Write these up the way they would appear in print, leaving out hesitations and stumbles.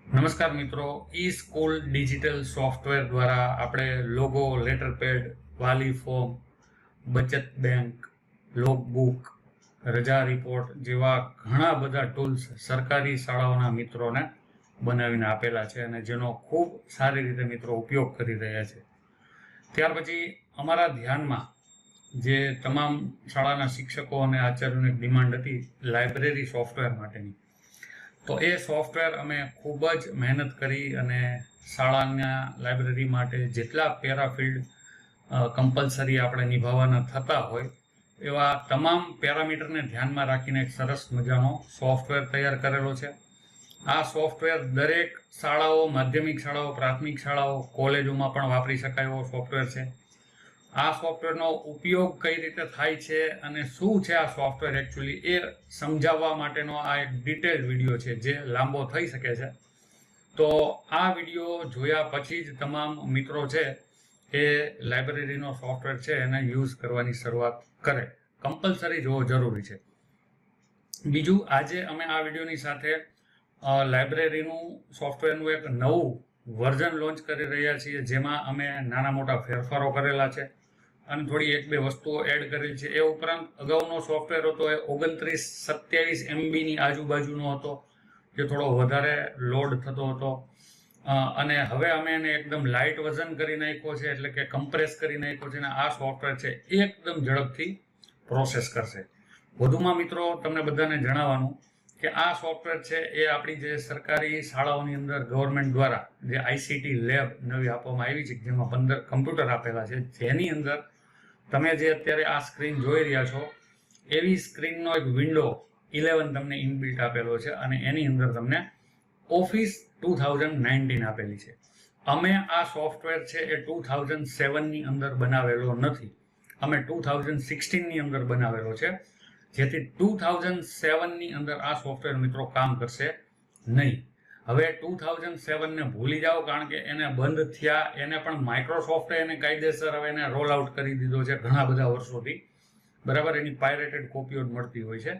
નમસ્કાર મિત્રો, ઈ school digital software દ્વારા આપણે લોગો, લેટર પેડ, વાલી ફોર્મ, બચત બેંક, લોગબુક, રજા રિપોર્ટ જેવા ઘણા બધા ટૂલ્સ સરકારી શાળાઓના મિત્રોને બનાવીને આપેલા છે અને જેનો ખૂબ સારી રીતે મિત્રો ઉપયોગ કરી રહ્યા છે. ત્યાર પછી અમારા ધ્યાનમાં જે તમામ શાળાના શિક્ષકો અને આચાર્યોની ડિમાન્ડ હતી લાઇબ્રેરી સોફ્ટવેર માટેની, તો એ સોફ્ટવેર અમે ખૂબ જ મહેનત કરી અને શાળાના લાઇબ્રેરી માટે જેટલા પેરાફિલ્ડ કમ્પલસરી આપણે નિભાવવાના થતા હોય એવા તમામ પેરામીટરને ધ્યાનમાં રાખીને એક સરસ મજાનો સોફ્ટવેર તૈયાર કરેલો છે. આ સોફ્ટવેર દરેક શાળાઓ, માધ્યમિક શાળાઓ, પ્રાથમિક શાળાઓ, કોલેજોમાં પણ વાપરી શકાય એવો સોફ્ટવેર છે. આ સોફ્ટવેરનો ઉપયોગ કઈ રીતે થાય છે અને શું છે આ સોફ્ટવેર એકચ્યુઅલી, એ સમજાવવા માટેનો આ એક ડિટેલ્ડ વિડીયો છે જે લાંબો થઈ શકે છે. તો આ વિડીયો જોયા પછી જ તમામ મિત્રો છે એ લાઇબ્રેરીનો સોફ્ટવેર છે એને યુઝ કરવાની શરૂઆત કરે. કમ્પલસરી જોવો જરૂરી છે. બીજું, આજે અમે આ વિડીયોની સાથે લાઇબ્રેરીનું સોફ્ટવેરનું એક નવું વર્ઝન લોન્ચ કરી રહ્યા છીએ, જેમાં અમે નાના મોટા ફેરફારો કરેલા છે અને થોડી એક બે વસ્તુઓ એડ કરેલી છે. એ ઉપરાંત અગાઉનો સોફ્ટવેર હતો એ 29-27 MBની આજુબાજુનો હતો, જે થોડો વધારે લોડ થતો હતો અને હવે અમે એને એકદમ લાઇટ વર્ઝન કરી નાખ્યો છે, એટલે કે કમ્પ્રેસ કરી નાખ્યો છે અને આ સોફ્ટવેર છે એકદમ ઝડપથી પ્રોસેસ કરશે. વધુમાં મિત્રો તમને બધાને જણાવવાનું કે આ સોફ્ટવેર છે એ આપણી જે સરકારી શાળાઓની અંદર ગવર્મેન્ટ દ્વારા જે ICT લેબ નવી આપવામાં આવી છે, જેમાં 15 કમ્પ્યુટર આપેલા છે, જેની અંદર તમે જે અત્યારે આ સ્ક્રીન જોઈ રહ્યા છો એવી સ્ક્રીનનો એક વિન્ડો 11 તમને ઇનબિલ્ટ આપેલો છે અને એની અંદર તમને ઓફિસ 2019 આપેલી છે. અમે આ સોફ્ટવેર છે એ 2007ની અંદર બનાવેલો નથી, અમે 2016ની અંદર બનાવેલો છે, જેથી 2007ની અંદર આ સોફ્ટવેર મિત્રો કામ કરશે નહીં. હવે 2007ને ભૂલી જાઓ, કારણ કે એને બંધ થયા, એને પણ માઇક્રોસોફ્ટે એને કાયદેસર હવે એને રોલ આઉટ કરી દીધો છે ઘણા બધા વર્ષોથી, બરાબર. એની પાયરેટેડ કોપીઓ મળતી હોય છે.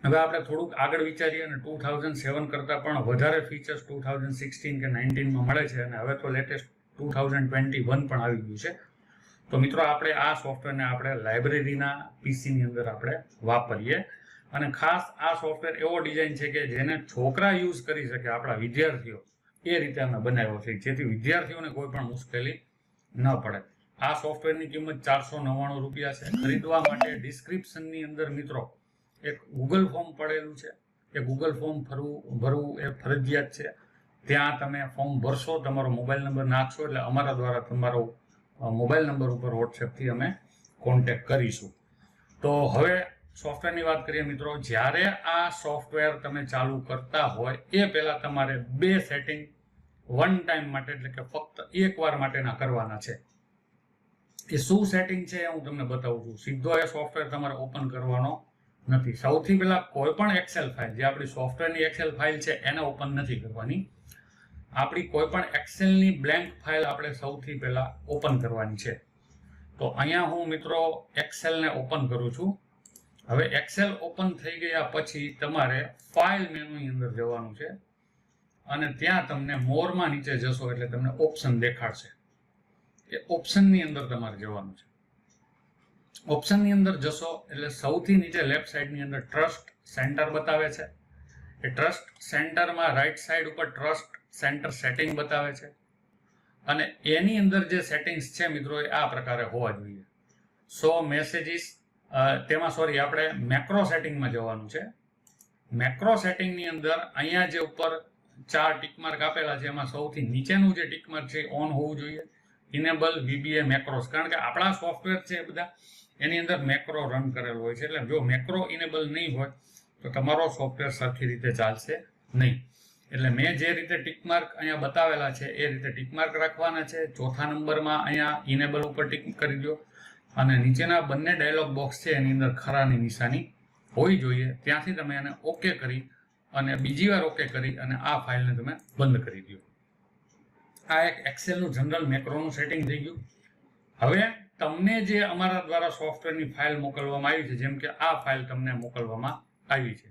હવે આપણે થોડુંક આગળ વિચારીએ અને 2007 કરતાં પણ વધારે ફીચર્સ 2016 કે 19માં મળે છે અને હવે તો લેટેસ્ટ 2021 પણ આવી ગયું છે. તો મિત્રો આપણે આ સોફ્ટવેરને આપણે લાઇબ્રેરીના પીસીની અંદર આપણે વાપરીએ અને ખાસ આ સોફ્ટવેર એવો ડિઝાઇન છે કે જેને છોકરા યુઝ કરી શકે, આપણા વિદ્યાર્થીઓ, એ રીતે અમે બનાવ્યો છે, જેથી વિદ્યાર્થીઓને કોઈ પણ મુશ્કેલી ન પડે. આ સોફ્ટવેરની કિંમત 499 રૂપિયા છે. ખરીદવા માટે ડિસ્ક્રિપ્શનની અંદર મિત્રો એક ગૂગલ ફોર્મ પડેલું છે, એ ગૂગલ ફોર્મ ભરવું એ ફરજિયાત છે. ત્યાં તમે ફોર્મ ભરશો, તમારો મોબાઈલ નંબર નાખશો એટલે અમારા દ્વારા તમારો મોબાઈલ નંબર ઉપર વોટ્સએપથી અમે કોન્ટેક્ટ કરીશું. તો હવે સોફ્ટવેરની વાત કરીએ મિત્રો. જ્યારે આ સોફ્ટવેર તમે ચાલુ કરતા હોય એ પહેલા તમારે 2 સેટિંગ વન ટાઈમ માટે, એટલે કે ફક્ત એકવાર માટેના કરવાના છે. એ શું સેટિંગ છે એ હું તમને બતાવું છું. સીધો એ સોફ્ટવેર તમારે ઓપન કરવાનો નથી. સૌથી પહેલા કોઈ પણ એક્સેલ ફાઇલ, જે આપણી સોફ્ટવેરની એક્સેલ ફાઇલ છે, એને ઓપન નથી કરવાની. આપણી કોઈ પણ એક્સેલની બ્લેન્ક ફાઇલ આપણે સૌથી પહેલા ઓપન કરવાની છે. તો અહીંયા હું મિત્રો એક્સેલને ઓપન કરું છું. હવે એક્સેલ ઓપન થઈ ગયા પછી તમારે ફાઇલ મેનુની અંદર જવાનું છે અને ત્યાં તમને મોરમાં નીચે જશો એટલે તમને ઓપ્શન દેખાડશે. એ ઓપ્શનની અંદર તમારે જવાનું છે. ઓપ્શનની અંદર જશો એટલે સૌથી નીચે લેફ્ટ સાઈડની અંદર ટ્રસ્ટ સેન્ટર બતાવે છે. એ ટ્રસ્ટ સેન્ટરમાં રાઈટ સાઈડ ઉપર ટ્રસ્ટ સેન્ટર સેટિંગ બતાવે છે અને એની અંદર જે સેટિંગ્સ છે મિત્રો એ આ પ્રકારે હોવા જોઈએ. સો મેસેજીસ, તેમાં આપણે મેક્રો સેટિંગમાં જવાનું છે. મેક્રો સેટિંગની અંદર અહીંયા જે ઉપર 4 ટિકમાર્ક આપેલા છે એમાં સૌથી નીચેનું જે ટિકમાર્ક છે ઓન હોવું જોઈએ. ઇનેબલ VBA મેક્રોસ, કારણ કે આપણા સોફ્ટવેર છે એ બધા એની અંદર મેક્રો રન કરેલો હોય છે, એટલે જો મેક્રો ઇનેબલ નહીં હોય તો તમારો સોફ્ટવેર સરખી રીતે ચાલશે નહીં. એટલે મેં જે રીતે ટિકમાર્ક અહીંયા બતાવેલા છે એ રીતે ટિકમાર્ક રાખવાના છે. ચોથા નંબરમાં અહીંયા ઇનેબલ ઉપર ટિક કરી દો અને નીચેના બંને ડાયલોગ બોક્સ છે એની અંદર ખરાની નિશાની હોવી જોઈએ. ત્યાંથી તમે એને ઓકે કરી અને બીજી વાર ઓકે કરી અને આ ફાઇલને તમે બંધ કરી દો. આ એક એક્સેલનું જનરલ મેક્રોનું સેટિંગ થઈ ગયું. હવે તમને જે અમારા દ્વારા સોફ્ટવેરની ફાઇલ મોકલવામાં આવી છે, જેમ કે આ ફાઇલ તમને મોકલવામાં આવી છે,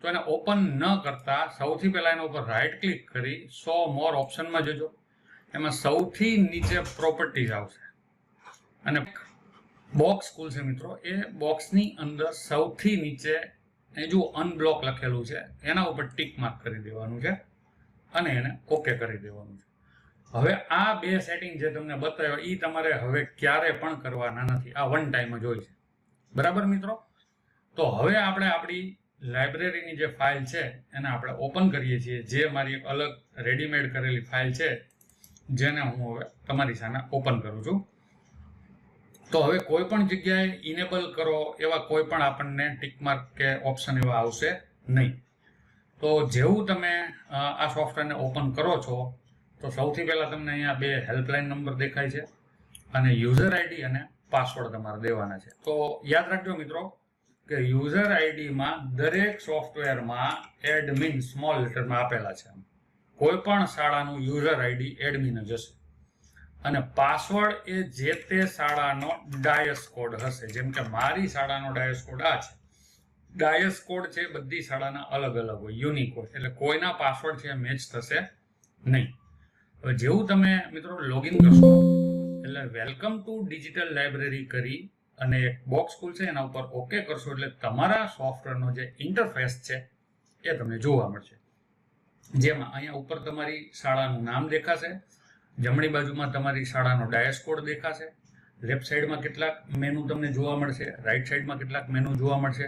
તો એને ઓપન ન કરતા સૌથી પહેલા એના ઉપર રાઈટ ક્લિક કરી શો મોર ઓપ્શનમાં જજો. એમાં સૌથી નીચે પ્રોપર્ટીઝ આવશે અને બોક્સ ખુલશે મિત્રો. એ બોક્સની અંદર સૌથી નીચે એ જો અનબ્લોક લખેલું છે એના ઉપર ટીક માર્ક કરી દેવાનું છે અને એને ઓકે કરી દેવાનું છે. હવે આ બે સેટિંગ જે તમને બતાવ્યો એ તમારે હવે ક્યારે પણ કરવાના નથી. આ વન ટાઈમ જ હોય છે. બરાબર મિત્રો? તો હવે આપણે આપણી લાઇબ્રેરીની જે ફાઇલ છે એને આપણે ઓપન કરીએ છીએ. જે મારી એક અલગ રેડીમેડ કરેલી ફાઇલ છે જેને હું હવે તમારી સામે ઓપન કરું છું. તો હવે કોઈ પણ જગ્યાએ ઇનેબલ કરો એવા કોઈ પણ આપણને ટિકમાર્ક કે ઓપ્શન એવા આવશે નહીં. તો જેવું તમે આ સોફ્ટવેરને ઓપન કરો છો તો સૌથી પહેલા તમને અહીંયા બે હેલ્પલાઇન નંબર દેખાય છે અને યુઝર આઈડી અને પાસવર્ડ તમારે દેવાના છે. તો યાદ રાખજો મિત્રો કે યુઝર આઈડીમાં દરેક સોફ્ટવેરમાં એડમિન સ્મોલ લેટરમાં આપેલા છે. કોઈ પણ શાળાનું યુઝર આઈડી એડમિન જ હશે અને પાસવર્ડ એ જે તે શાળાનો ડાયસ કોડ હશે. જેમ કે મારી શાળાનો ડાયસ કોડ આ છે. ડાયસ કોડ છે બધી શાળાના અલગ અલગ હોય, યુનિક હોય, એટલે કોઈના પાસવર્ડ છે મેચ થશે નહીં. હવે જેવું તમે મિત્રો લોગિન કરશો એટલે વેલકમ ટુ ડિજિટલ લાઇબ્રેરી કરી અને એક બોક્સ ખુલશે, એના ઉપર ઓકે કરશો એટલે તમારા સોફ્ટવેરનો જે ઇન્ટરફેસ છે એ તમને જોવા મળશે. જેમાં અહીંયા ઉપર તમારી શાળાનું નામ દેખાશે, જમણી બાજુમાં તમારી શાળાનો ડાયસ કોડ દેખાશે, લેફ્ટ સાઈડમાં કેટલાક મેનુ તમને જોવા મળશે, રાઈટ સાઈડમાં કેટલાક મેનુ જોવા મળશે.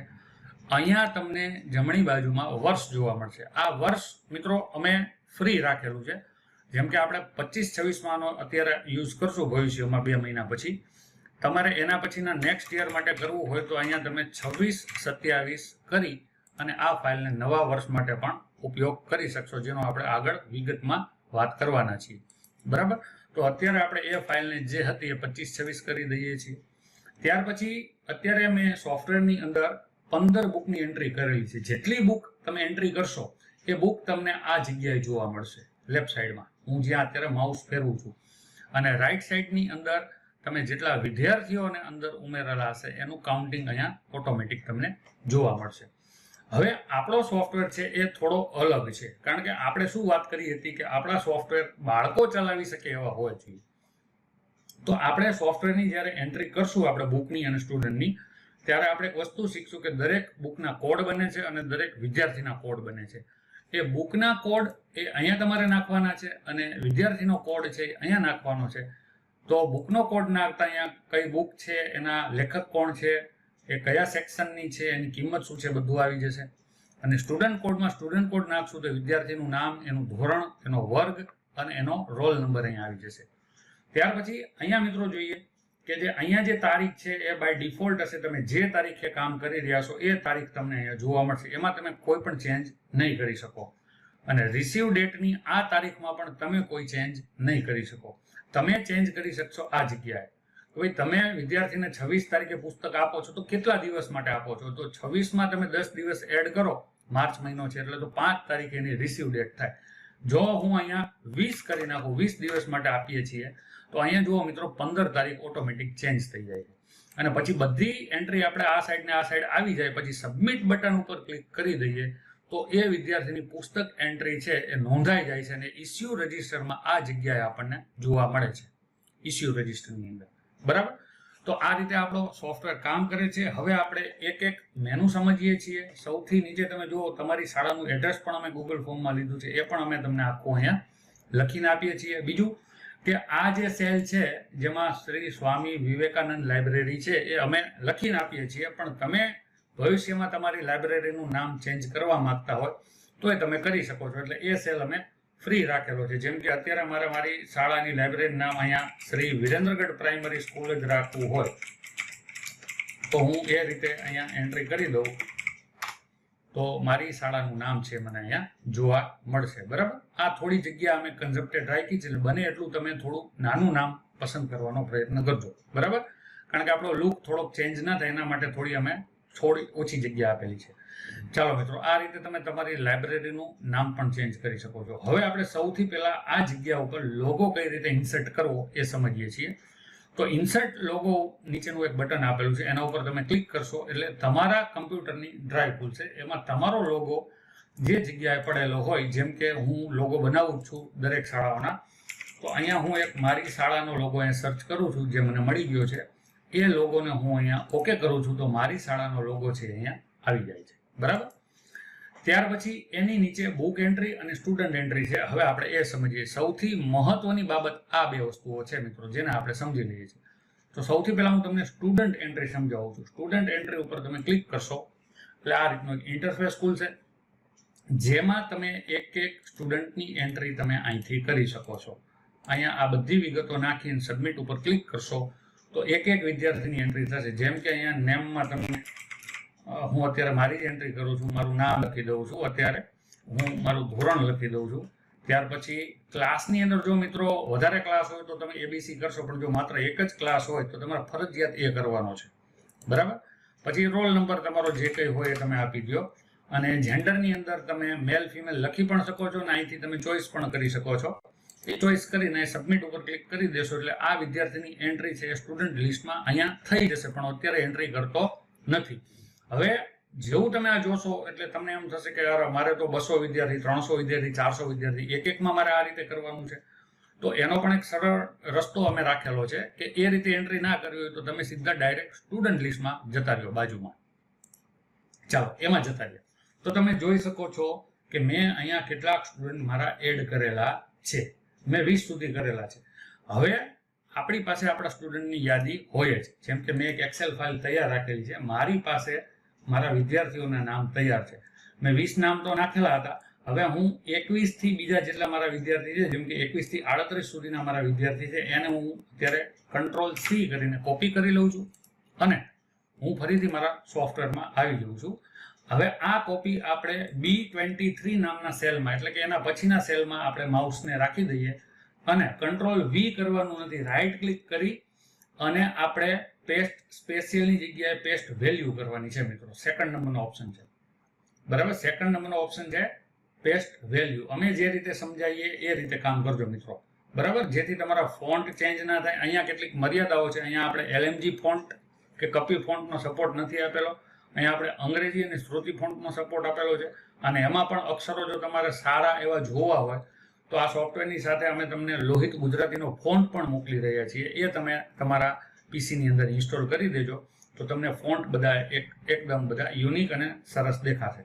અહીંયા તમને જમણી બાજુમાં વર્ષ જોવા મળશે. આ વર્ષ મિત્રો અમે ફ્રી રાખેલું છે. જેમ કે આપણે 25-26 અત્યારે યુઝ કરશું ભવિષ્યમાં 2 મહિના પછી. તમારે એના પછીના નેક્સ્ટ યર માટે કરવું હોય તો અહીંયા તમે 26-27 કરી અને આ ફાઇલને નવા વર્ષ માટે પણ ઉપયોગ કરી શકશો, જેનો આપણે આગળ વિગતમાં વાત કરવાના છીએ. બરાબર? તો અત્યારે આપણે એ ફાઇલને જે હતી એ 25-26 કરી દઈએ છીએ. ત્યાર પછી અત્યારે મેં સોફ્ટવેરની અંદર 15 બુકની એન્ટ્રી કરેલી છે. જેટલી બુક તમે એન્ટ્રી કરશો એ બુક તમને આ જગ્યાએ જોવા મળશે લેફ્ટ સાઈડમાં, હું જ્યાં અત્યારે માઉસ ફેરવું છું. અને રાઈટ સાઈડની અંદર તમે જેટલા વિદ્યાર્થીઓને અંદર ઉમેરેલા હશે એનું કાઉન્ટિંગ અહીંયા ઓટોમેટિક તમને જોવા મળશે. હવે આપણો સોફ્ટવેર છે એ થોડો અલગ છે, કારણ કે આપણે શું વાત કરી હતી કે આપણા સોફ્ટવેર બાળકો ચલાવી શકે એવા હોય છે. તો આપણે સોફ્ટવેરની જ્યારે એન્ટ્રી કરશું આપણે બુકની અને સ્ટુડન્ટની, ત્યારે આપણે એક વસ્તુ શીખશું કે દરેક બુકના કોડ બને છે અને દરેક વિદ્યાર્થીના કોડ બને છે. એ બુકના કોડ એ અહીંયા તમારે નાખવાના છે અને વિદ્યાર્થીનો કોડ છે એ અહીંયા નાખવાનો છે. તો બુકનો કોડ નાખતા અહીંયા કઈ બુક છે, એના લેખક કોણ છે, એ કયા સેક્શનની છે, એની કિંમત શું છે, બધું આવી જશે. અને સ્ટુડન્ટ કોડમાં સ્ટુડન્ટ કોડ નાખશું તો વિદ્યાર્થીનું નામ, એનું ધોરણ, એનો વર્ગ અને એનો રોલ નંબર અહીંયા આવી જશે. ત્યાર પછી અહીંયા મિત્રો જોઈએ કે જે અહીંયા જે તારીખ છે એ બાય ડિફોલ્ટ હશે. તમે જે તારીખે કામ કરી રહ્યા છો એ તારીખ તમને અહીંયા જોવા મળશે. એમાં તમે કોઈ પણ ચેન્જ નહીં કરી શકો. અને રિસીવ ડેટની આ તારીખમાં પણ તમે કોઈ ચેન્જ નહીં કરી શકો. તમે ચેન્જ કરી શકશો આ જગ્યાએ. ભાઈ તમે વિદ્યાર્થીને 26 તારીખે પુસ્તક આપો છો તો કેટલા દિવસ માટે આપો છો? તો 26માં તમે 10 દિવસ એડ કરો, માર્ચ મહિનો છે એટલે તો 5 તારીખે એની રિસીવ ડેટ થાય. જો હું અહીંયા 20 કરી નાખું, 20 દિવસ માટે આપીએ છીએ, તો અહીંયા જુઓ મિત્રો 15 તારીખ ઓટોમેટિક ચેન્જ થઈ જાય છે. અને પછી બધી એન્ટ્રી આપણે આ સાઈડ ને આ સાઈડ આવી જાય પછી સબમિટ બટન ઉપર ક્લિક કરી દઈએ તો એ વિદ્યાર્થીની પુસ્તક એન્ટ્રી છે એ નોંધાઈ જાય છે અને ઇસ્યુ રજિસ્ટરમાં આ જગ્યાએ આપણને જોવા મળે છે, ઇસ્યુ રજિસ્ટરની અંદર. બરાબર? તો આ રીતે આપણો સોફ્ટવેર કામ કરે છે. હવે આપણે એક એક મેનુ સમજીએ છીએ. સૌથી નીચે તમે જુઓ તમારી શાળાનું એડ્રેસ પણ અમે ગૂગલ ફોર્મમાં લીધું છે, એ પણ અમે તમને આખું અહીંયા લખીને આપીએ છીએ. બીજું કે આ જે સેલ છે જેમાં શ્રી સ્વામી વિવેકાનંદ લાઇબ્રેરી છે એ અમે લખીને આપીએ છીએ, પણ તમે ભવિષ્યમાં તમારી લાઇબ્રેરીનું નામ ચેન્જ કરવા માંગતા હોય તો એ તમે કરી શકો છો. એટલે એ સેલ અમે ફ્રી રાખેલો છે. જેમ કે અત્યારે મારી શાળાની લાઇબ્રેરીનું નામ અહીંયા શ્રી વિરેન્દ્રગઢ પ્રાઇમરી સ્કૂલ જ રાખવું હોય તો હું એ રીતે અહીંયા એન્ટ્રી કરી દઉં તો મારી શાળાનું નામ છે મને અહીંયા જોવા મળશે. બરાબર? આ થોડી જગ્યા અમે કન્ઝપ્ટેડ રાખી છે, એટલે બને એટલું તમે થોડું નાનું નામ પસંદ કરવાનો પ્રયત્ન કરજો. બરાબર? કારણ કે આપણો લુક થોડોક ચેન્જ ના થાય એના માટે થોડી ઓછી જગ્યા આપેલી છે. ચાલો મિત્રો, આ રીતે તમે તમારી લાઇબ્રેરીનું નામ પણ ચેન્જ કરી શકો છો. હવે આપણે સૌથી પહેલા આ જગ્યા ઉપર લોગો કઈ રીતે ઇન્સર્ટ કરવો એ સમજીએ છીએ. તો ઇન્સર્ટ લોગો નીચેનું એક બટન આપેલું છે, એના ઉપર તમે ક્લિક કરશો એટલે તમારા કમ્પ્યુટરની ડ્રાઈવ ખુલશે. એમાં તમારો લોગો જે જગ્યાએ પડેલો હોય, જેમ કે હું લોગો બનાવું છું દરેક શાળાઓના, તો અહીંયા હું એક મારી શાળાનો લોગો અહીંયા સર્ચ કરું છું, જે મને મળી ગયો છે. એ લોગોને હું અહીંયા ઓકે કરું છું તો મારી શાળાનો લોગો છે અહીંયા આવી જાય છે. બરાબર. ત્યાર પછી એની નીચે બુક એન્ટ્રી અને સ્ટુડન્ટ એન્ટ્રી છે. હવે આપણે એ સમજીએ. સૌથી મહત્વની બાબત આ બે વસ્તુઓ છે મિત્રો, જેને આપણે સમજી લઈએ છીએ. તો સૌથી પહેલા હું તમને સ્ટુડન્ટ એન્ટ્રી સમજાવું છું. સ્ટુડન્ટ એન્ટ્રી ઉપર તમે ક્લિક કરશો એટલે આ રીતનો એક ઇન્ટરફેસ ખુલશે, જેમાં તમે એક એક સ્ટુડન્ટની એન્ટ્રી તમે અહીંથી કરી શકો છો. અહીંયા આ બધી વિગતો નાખીને સબમિટ ઉપર ક્લિક કરશો તો એક એક વિદ્યાર્થીની એન્ટ્રી થશે. જેમ કે અહીંયા નેમમાં તમે હું અત્યારે મારી એન્ટ્રી કરું છું, મારું નામ લખી દઉં છું, અત્યારે હું મારું ધોરણ લખી દઉં છું. ત્યાર પછી ક્લાસની અંદર જો મિત્રો વધારે ક્લાસ હોય તો તમે એબીસી કરશો, પણ જો માત્ર એક જ ક્લાસ હોય તો તમારે ફરજિયાત એ કરવાનો છે. બરાબર. પછી રોલ નંબર તમારો જે કંઈ હોય એ તમે આપી દો. અને જેન્ડરની અંદર તમે મેલ ફિમેલ લખી પણ શકો છો અને અહીંથી તમે ચોઈસ પણ કરી શકો છો. એ ચોઈસ કરીને સબમિટ ઉપર ક્લિક કરી દેશો એટલે આ વિદ્યાર્થીની એન્ટ્રી છે એ સ્ટુડન્ટ લિસ્ટમાં અહીંયા થઈ જશે, પણ અત્યારે એન્ટ્રી કરતો નથી. હવે જેવું તમે આ જોશો એટલે તમને એમ થશે કે યાર મારે તો 200 વિદ્યાર્થી, 300 વિદ્યાર્થી, 400 વિદ્યાર્થી એક એકમાં મારે આ રીતે કરવાનું છે. તો એનો પણ એક સરળ રસ્તો અમે રાખેલો છે કે એ રીતે એન્ટ્રી ના કરવી હોય તો તમે સીધા ડાયરેક્ટ સ્ટુડન્ટ લિસ્ટમાં જતા રહ્યો બાજુમાં. ચાલો એમાં જતા રહ્યો તો તમે જોઈ શકો છો કે મેં અહીંયા કેટલાક સ્ટુડન્ટ મારા એડ કરેલા છે. મેં 20 સુધી કરેલા છે. હવે આપણી પાસે આપણા સ્ટુડન્ટની યાદી હોય જ. જેમ કે મેં એક એક્સેલ ફાઇલ તૈયાર રાખેલી છે. મારી પાસે મારા વિદ્યાર્થીઓના નામ તૈયાર છે. મેં 20 નામ તો નાખેલા હતા. હવે હું 21 થી બીજા જેટલા મારા વિદ્યાર્થી છે, જેમ કે 21 થી 38 સુધીના મારા વિદ્યાર્થી છે, એને હું અત્યારે Ctrl+C કરીને કોપી કરી લઉં છું અને હું ફરીથી મારા સોફ્ટવેરમાં આવી જાઉં છું. હવે આ કોપી આપણે B23 નામના સેલમાં, એટલે કે એના પછીના સેલમાં આપણે માઉસને રાખી દઈએ અને Ctrl+V કરવાનું નથી, રાઈટ ક્લિક કરી અને આપણે પેસ્ટ સ્પેશિયલની જગ્યાએ પેસ્ટ વેલ્યુ કરવાની છે મિત્રો. સેકન્ડ નંબરનો ઓપ્શન છે. બરાબર. સેકન્ડ નંબરનો ઓપ્શન છે પેસ્ટ વેલ્યુ. અમે જે રીતે સમજાવીએ એ રીતે કામ કરજો મિત્રો. બરાબર. જેથી તમારા ફોન્ટ ચેન્જ ના થાય. અહીંયા કેટલીક મર્યાદાઓ છે. અહીંયા આપણે LMG ફોન્ટ કે કપી ફોન્ટનો સપોર્ટ નથી આપેલો. અહીંયા આપણે અંગ્રેજી અને શ્રુતિ ફોન્ટનો સપોર્ટ આપેલો છે. અને એમાં પણ અક્ષરો જો તમારે સારા એવા જોવા હોય તો આ સોફ્ટવેરની સાથે અમે તમને લોહિત ગુજરાતીનો ફોન્ટ પણ મોકલી રહ્યા છીએ. એ તમે તમારા પીસીની અંદર ઇન્સ્ટોલ કરી દેજો તો તમને ફોન્ટ બધા એકદમ બધા યુનિક અને સરસ દેખાશે.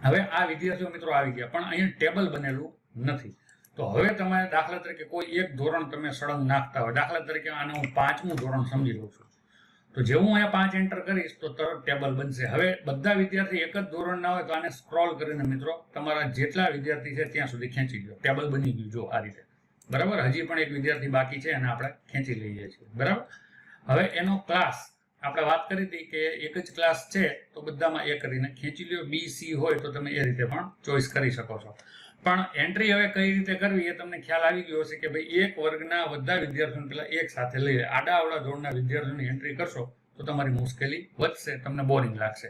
હવે આ વિદ્યાર્થીઓ મિત્રો આવી ગયા, પણ અહીંયા ટેબલ બનેલું નથી. તો હવે તમારે દાખલા તરીકે કોઈ એક ધોરણ તમે સળંગ નાખતા હોય, દાખલા તરીકે આને હું 5મું ધોરણ સમજી લઉં છું, તો જેવું હું અહીંયા 5 એન્ટર કરીશ તો તરત ટેબલ બનશે. હવે બધા વિદ્યાર્થી એક જ ધોરણના હોય તો આને સ્ક્રોલ કરીને મિત્રો તમારા જેટલા વિદ્યાર્થી છે ત્યાં સુધી ખેંચી લો. ટેબલ બની ગયું જો આ રીતે. બરાબર. હજી પણ એક વિદ્યાર્થી બાકી છે અને આપણે ખેંચી લઈએ છીએ. બરાબર. હવે એનો ક્લાસ આપણે વાત કરી હતી કે એક જ ક્લાસ છે તો બધામાં એ કરીને ખેંચી લ્યો. BC હોય તો તમે એ રીતે પણ ચોઈસ કરી શકો છો. પણ એન્ટ્રી હવે કઈ રીતે કરવી એ તમને ખ્યાલ આવી ગયો હશે કે ભાઈ એક વર્ગના બધા વિદ્યાર્થીઓને પેલા એક સાથે લઈ આડા અવળા ધોરણના વિદ્યાર્થીઓની એન્ટ્રી કરશો તો તમારી મુશ્કેલી વધશે, તમને બોરિંગ લાગશે.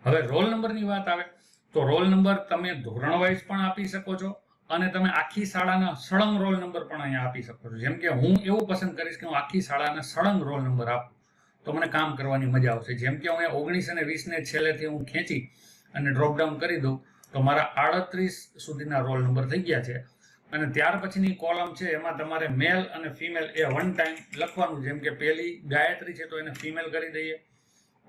હવે રોલ નંબરની વાત આવે તો રોલ નંબર તમે ધોરણ વાઇઝ પણ આપી શકો છો અને તમે આખી શાળાના સળંગ રોલ નંબર પણ અહીંયા આપી શકો છો. જેમ કે હું એવું પસંદ કરીશ કે હું આખી શાળાના સળંગ રોલ નંબર આપું તો મને કામ કરવાની મજા આવશે. જેમ કે હું 19 અને 20 ને છેલ્લેથી હું ખેંચી અને ડ્રોપડાઉન કરી દઉં તો મારા 38 સુધીના રોલ નંબર થઈ ગયા છે. અને ત્યાર પછીની કોલમ છે એમાં તમારે મેલ અને ફિમેલ એ વન ટાઈમ લખવાનું. જેમ કે પહેલી ગાયત્રી છે તો એને ફિમેલ કરી દઈએ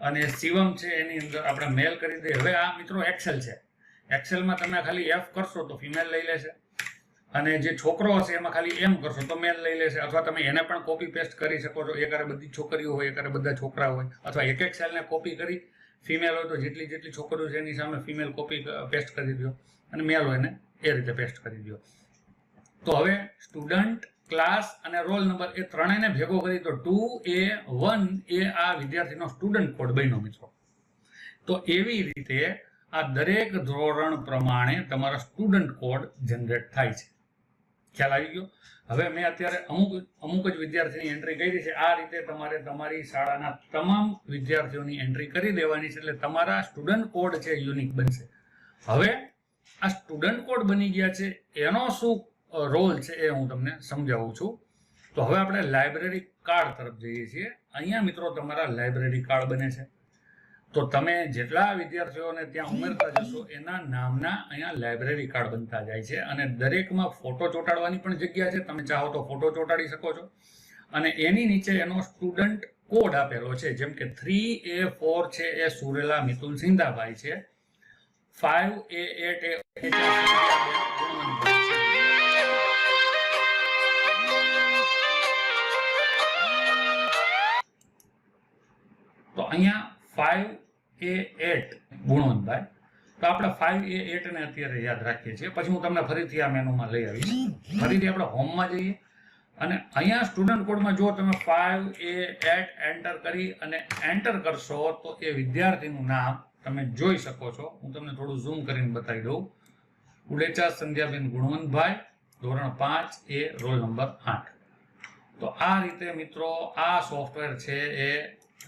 અને શિવમ છે એની અંદર આપણે મેલ કરી દઈએ. હવે આ મિત્રો એક્સેલ છે. એક્સેલમાં તમે ખાલી F કરશો તો ફિમેલ લઈ લેશે અને જે છોકરો હશે એમાં ખાલી M કરશો તો મેલ લઈ લેશે. અથવા તમે એને પણ કોપી પેસ્ટ કરી શકો છો. એકારે બધી છોકરીઓ હોય, એકારે બધા છોકરા હોય, અથવા એક એક સેલને કોપી કરી ફિમેલ હોય તો જેટલી છોકરીઓ છે એની સામે ફિમેલ કોપી પેસ્ટ કરી દો અને મેલ હોય ને એ રીતે પેસ્ટ કરી દો. તો હવે સ્ટુડન્ટ, ક્લાસ અને રોલ નંબર એ ત્રણેયને ભેગો કરી તો 2A1 એ આ વિદ્યાર્થીનો સ્ટુડન્ટ કોડ બન્યો મિત્રો. તો એવી રીતે આ દરેક ધોરણ પ્રમાણે તમારા સ્ટુડન્ટ કોડ જનરેટ થાય છે. ખ્યાલ આવી ગયો? હવે મેં અત્યારે અમુક જ વિદ્યાર્થીની એન્ટ્રી કરી છે. આ રીતે તમારે તમારી શાળાના તમામ વિદ્યાર્થીઓની એન્ટ્રી કરી દેવાની છે એટલે તમારા સ્ટુડન્ટ કોડ છે યુનિક બનશે. હવે આ સ્ટુડન્ટ કોડ બની ગયા છે એનો શું રોલ છે એ હું તમને સમજાવું છું. તો હવે આપણે લાઇબ્રેરી કાર્ડ તરફ જઈએ છીએ. અહીંયા મિત્રો તમારા લાઇબ્રેરી કાર્ડ બને છે. તો તમે જેટલા વિદ્યાર્થીઓને ત્યાં ઉમેરતા જશો એના નામના અહીંયા લાઇબ્રેરી કાર્ડ બનતા જાય છે. અને દરેકમાં ફોટો ચોંટાડવાની પણ જગ્યા છે. તમે ચાહો તો ફોટો ચોંટાડી શકો છો. અને એની નીચે એનો સ્ટુડન્ટ કોડ આપેલો છે. જેમ કે 3A4 છે એ સુરેલા મિતુલ સિંધાભાઈ છે. 5A8 એ તો અહીંયા 5A8 ગુણવંતભાઈ. તો આપણે 5A8 ને અત્યારે યાદ રાખીએ છીએ. પછી હું તમને ફરીથી આ મેનુમાં લઈ આવીશ. ફરીથી આપણે હોમમાં જઈએ અને અહીંયા સ્ટુડન્ટ કોડમાં જો તમે 5A8 એન્ટર કરી અને એન્ટર કરશો તો એ વિદ્યાર્થીનું નામ તમે જોઈ શકો છો. હું તમને થોડું ઝૂમ કરીને બતાવી દઉં. ઉડેચા સંધ્યાબેન ગુણવંતભાઈ, ધોરણ 5 એ રોલ નંબર 8. તો આ રીતે મિત્રો આ સોફ્ટવેર છે એ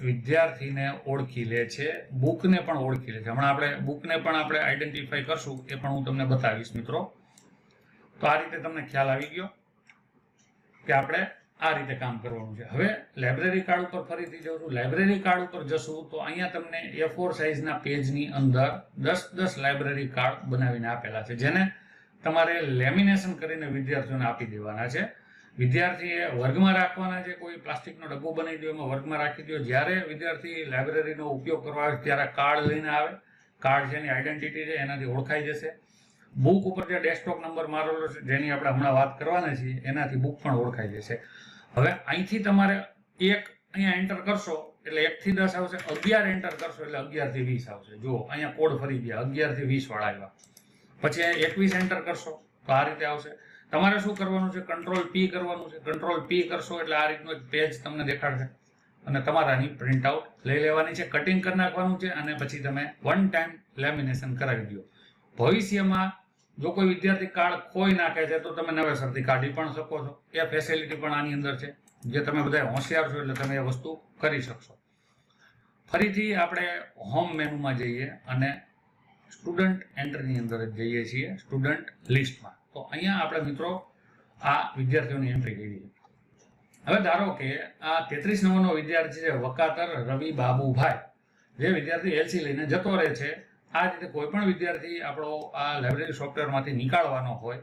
વિદ્યાર્થીને ઓળખી લે છે, બુકને પણ ઓળખી લે છે. હમણાં આપણે બુકને પણ આપણે આઈડેન્ટિફાઈ કરશું, એ પણ હું તમને બતાવીશ મિત્રો. તો આ રીતે તમને ખ્યાલ આવી ગયો કે આપણે આ રીતે કામ કરવાનું છે. હવે લાઇબ્રેરી કાર્ડ ઉપર ફરીથી જઉં છું. લાઇબ્રેરી કાર્ડ ઉપર જશું તો અહીંયા તમને A4 સાઇઝના પેજની અંદર 10 લાઇબ્રેરી કાર્ડ બનાવીને આપેલા છે, જેને તમારે લેમિનેશન કરીને વિદ્યાર્થીઓને આપી દેવાના છે. વિદ્યાર્થીએ વર્ગમાં રાખવાના છે. કોઈ પ્લાસ્ટિકનો ડબ્બો બનાવી દો, એમાં વર્ગમાં રાખી દો. જ્યારે વિદ્યાર્થી લાઇબ્રેરીનો ઉપયોગ કરવા આવે ત્યારે કાર્ડ લઈને આવે. કાર્ડ જેની આઈડેન્ટિટી છે એનાથી ઓળખાઈ જશે. બુક ઉપર જે ડેસ્કટોપ નંબર મારેલો છે જેની આપણે હમણાં વાત કરવાના છીએ એનાથી બુક પણ ઓળખાઈ જશે. હવે અહીંથી તમારે એક અહીંયા એન્ટર કરશો એટલે 1 થી 10 આવશે. 11 એન્ટર કરશો એટલે 11 થી 20 આવશે. જુઓ અહીંયા કોડ ફરી ગયા, 11 થી 20 વાળા આવ્યા. પછી 21 એન્ટર કરશો તો આ રીતે આવશે. તમારે શું કરવાનું છે? કંટ્રોલ P કરવાનું છે. કંટ્રોલ P કરશો એટલે આ રીતનું એક પેજ તમને દેખાડશે અને તમારાની પ્રિન્ટ આઉટ લઈ લેવાની છે. કટિંગ કરી નાખવાનું છે અને પછી તમે વન ટાઈમ લેમિનેશન કરાવી દો. ભવિષ્યમાં જો કોઈ વિદ્યાર્થી કાર્ડ ખોઈ નાખે છે તો તમે નવેસરથી કાઢી પણ શકો છો. એ ફેસિલિટી પણ આની અંદર છે. જે તમે બધા હોશિયાર છો એટલે તમે એ વસ્તુ કરી શકશો. ફરીથી આપણે હોમ મેનુમાં જઈએ અને સ્ટુડન્ટ એન્ટ્રીની અંદર જઈએ છીએ, સ્ટુડન્ટ લિસ્ટમાં. તો અહીંયા આપણે મિત્રો આ વિદ્યાર્થીઓની એન્ટ્રી કરી છે. હવે ધારો કે આ 33 નંબરનો વિદ્યાર્થી છે વકાતર રવિ બાબુભાઈ, જે વિદ્યાર્થી LC લઈને જતો રહે છે. આ રીતે કોઈ પણ વિદ્યાર્થી આપણો આ લાઇબ્રેરી સોફ્ટવેરમાંથી નીકાળવાનો હોય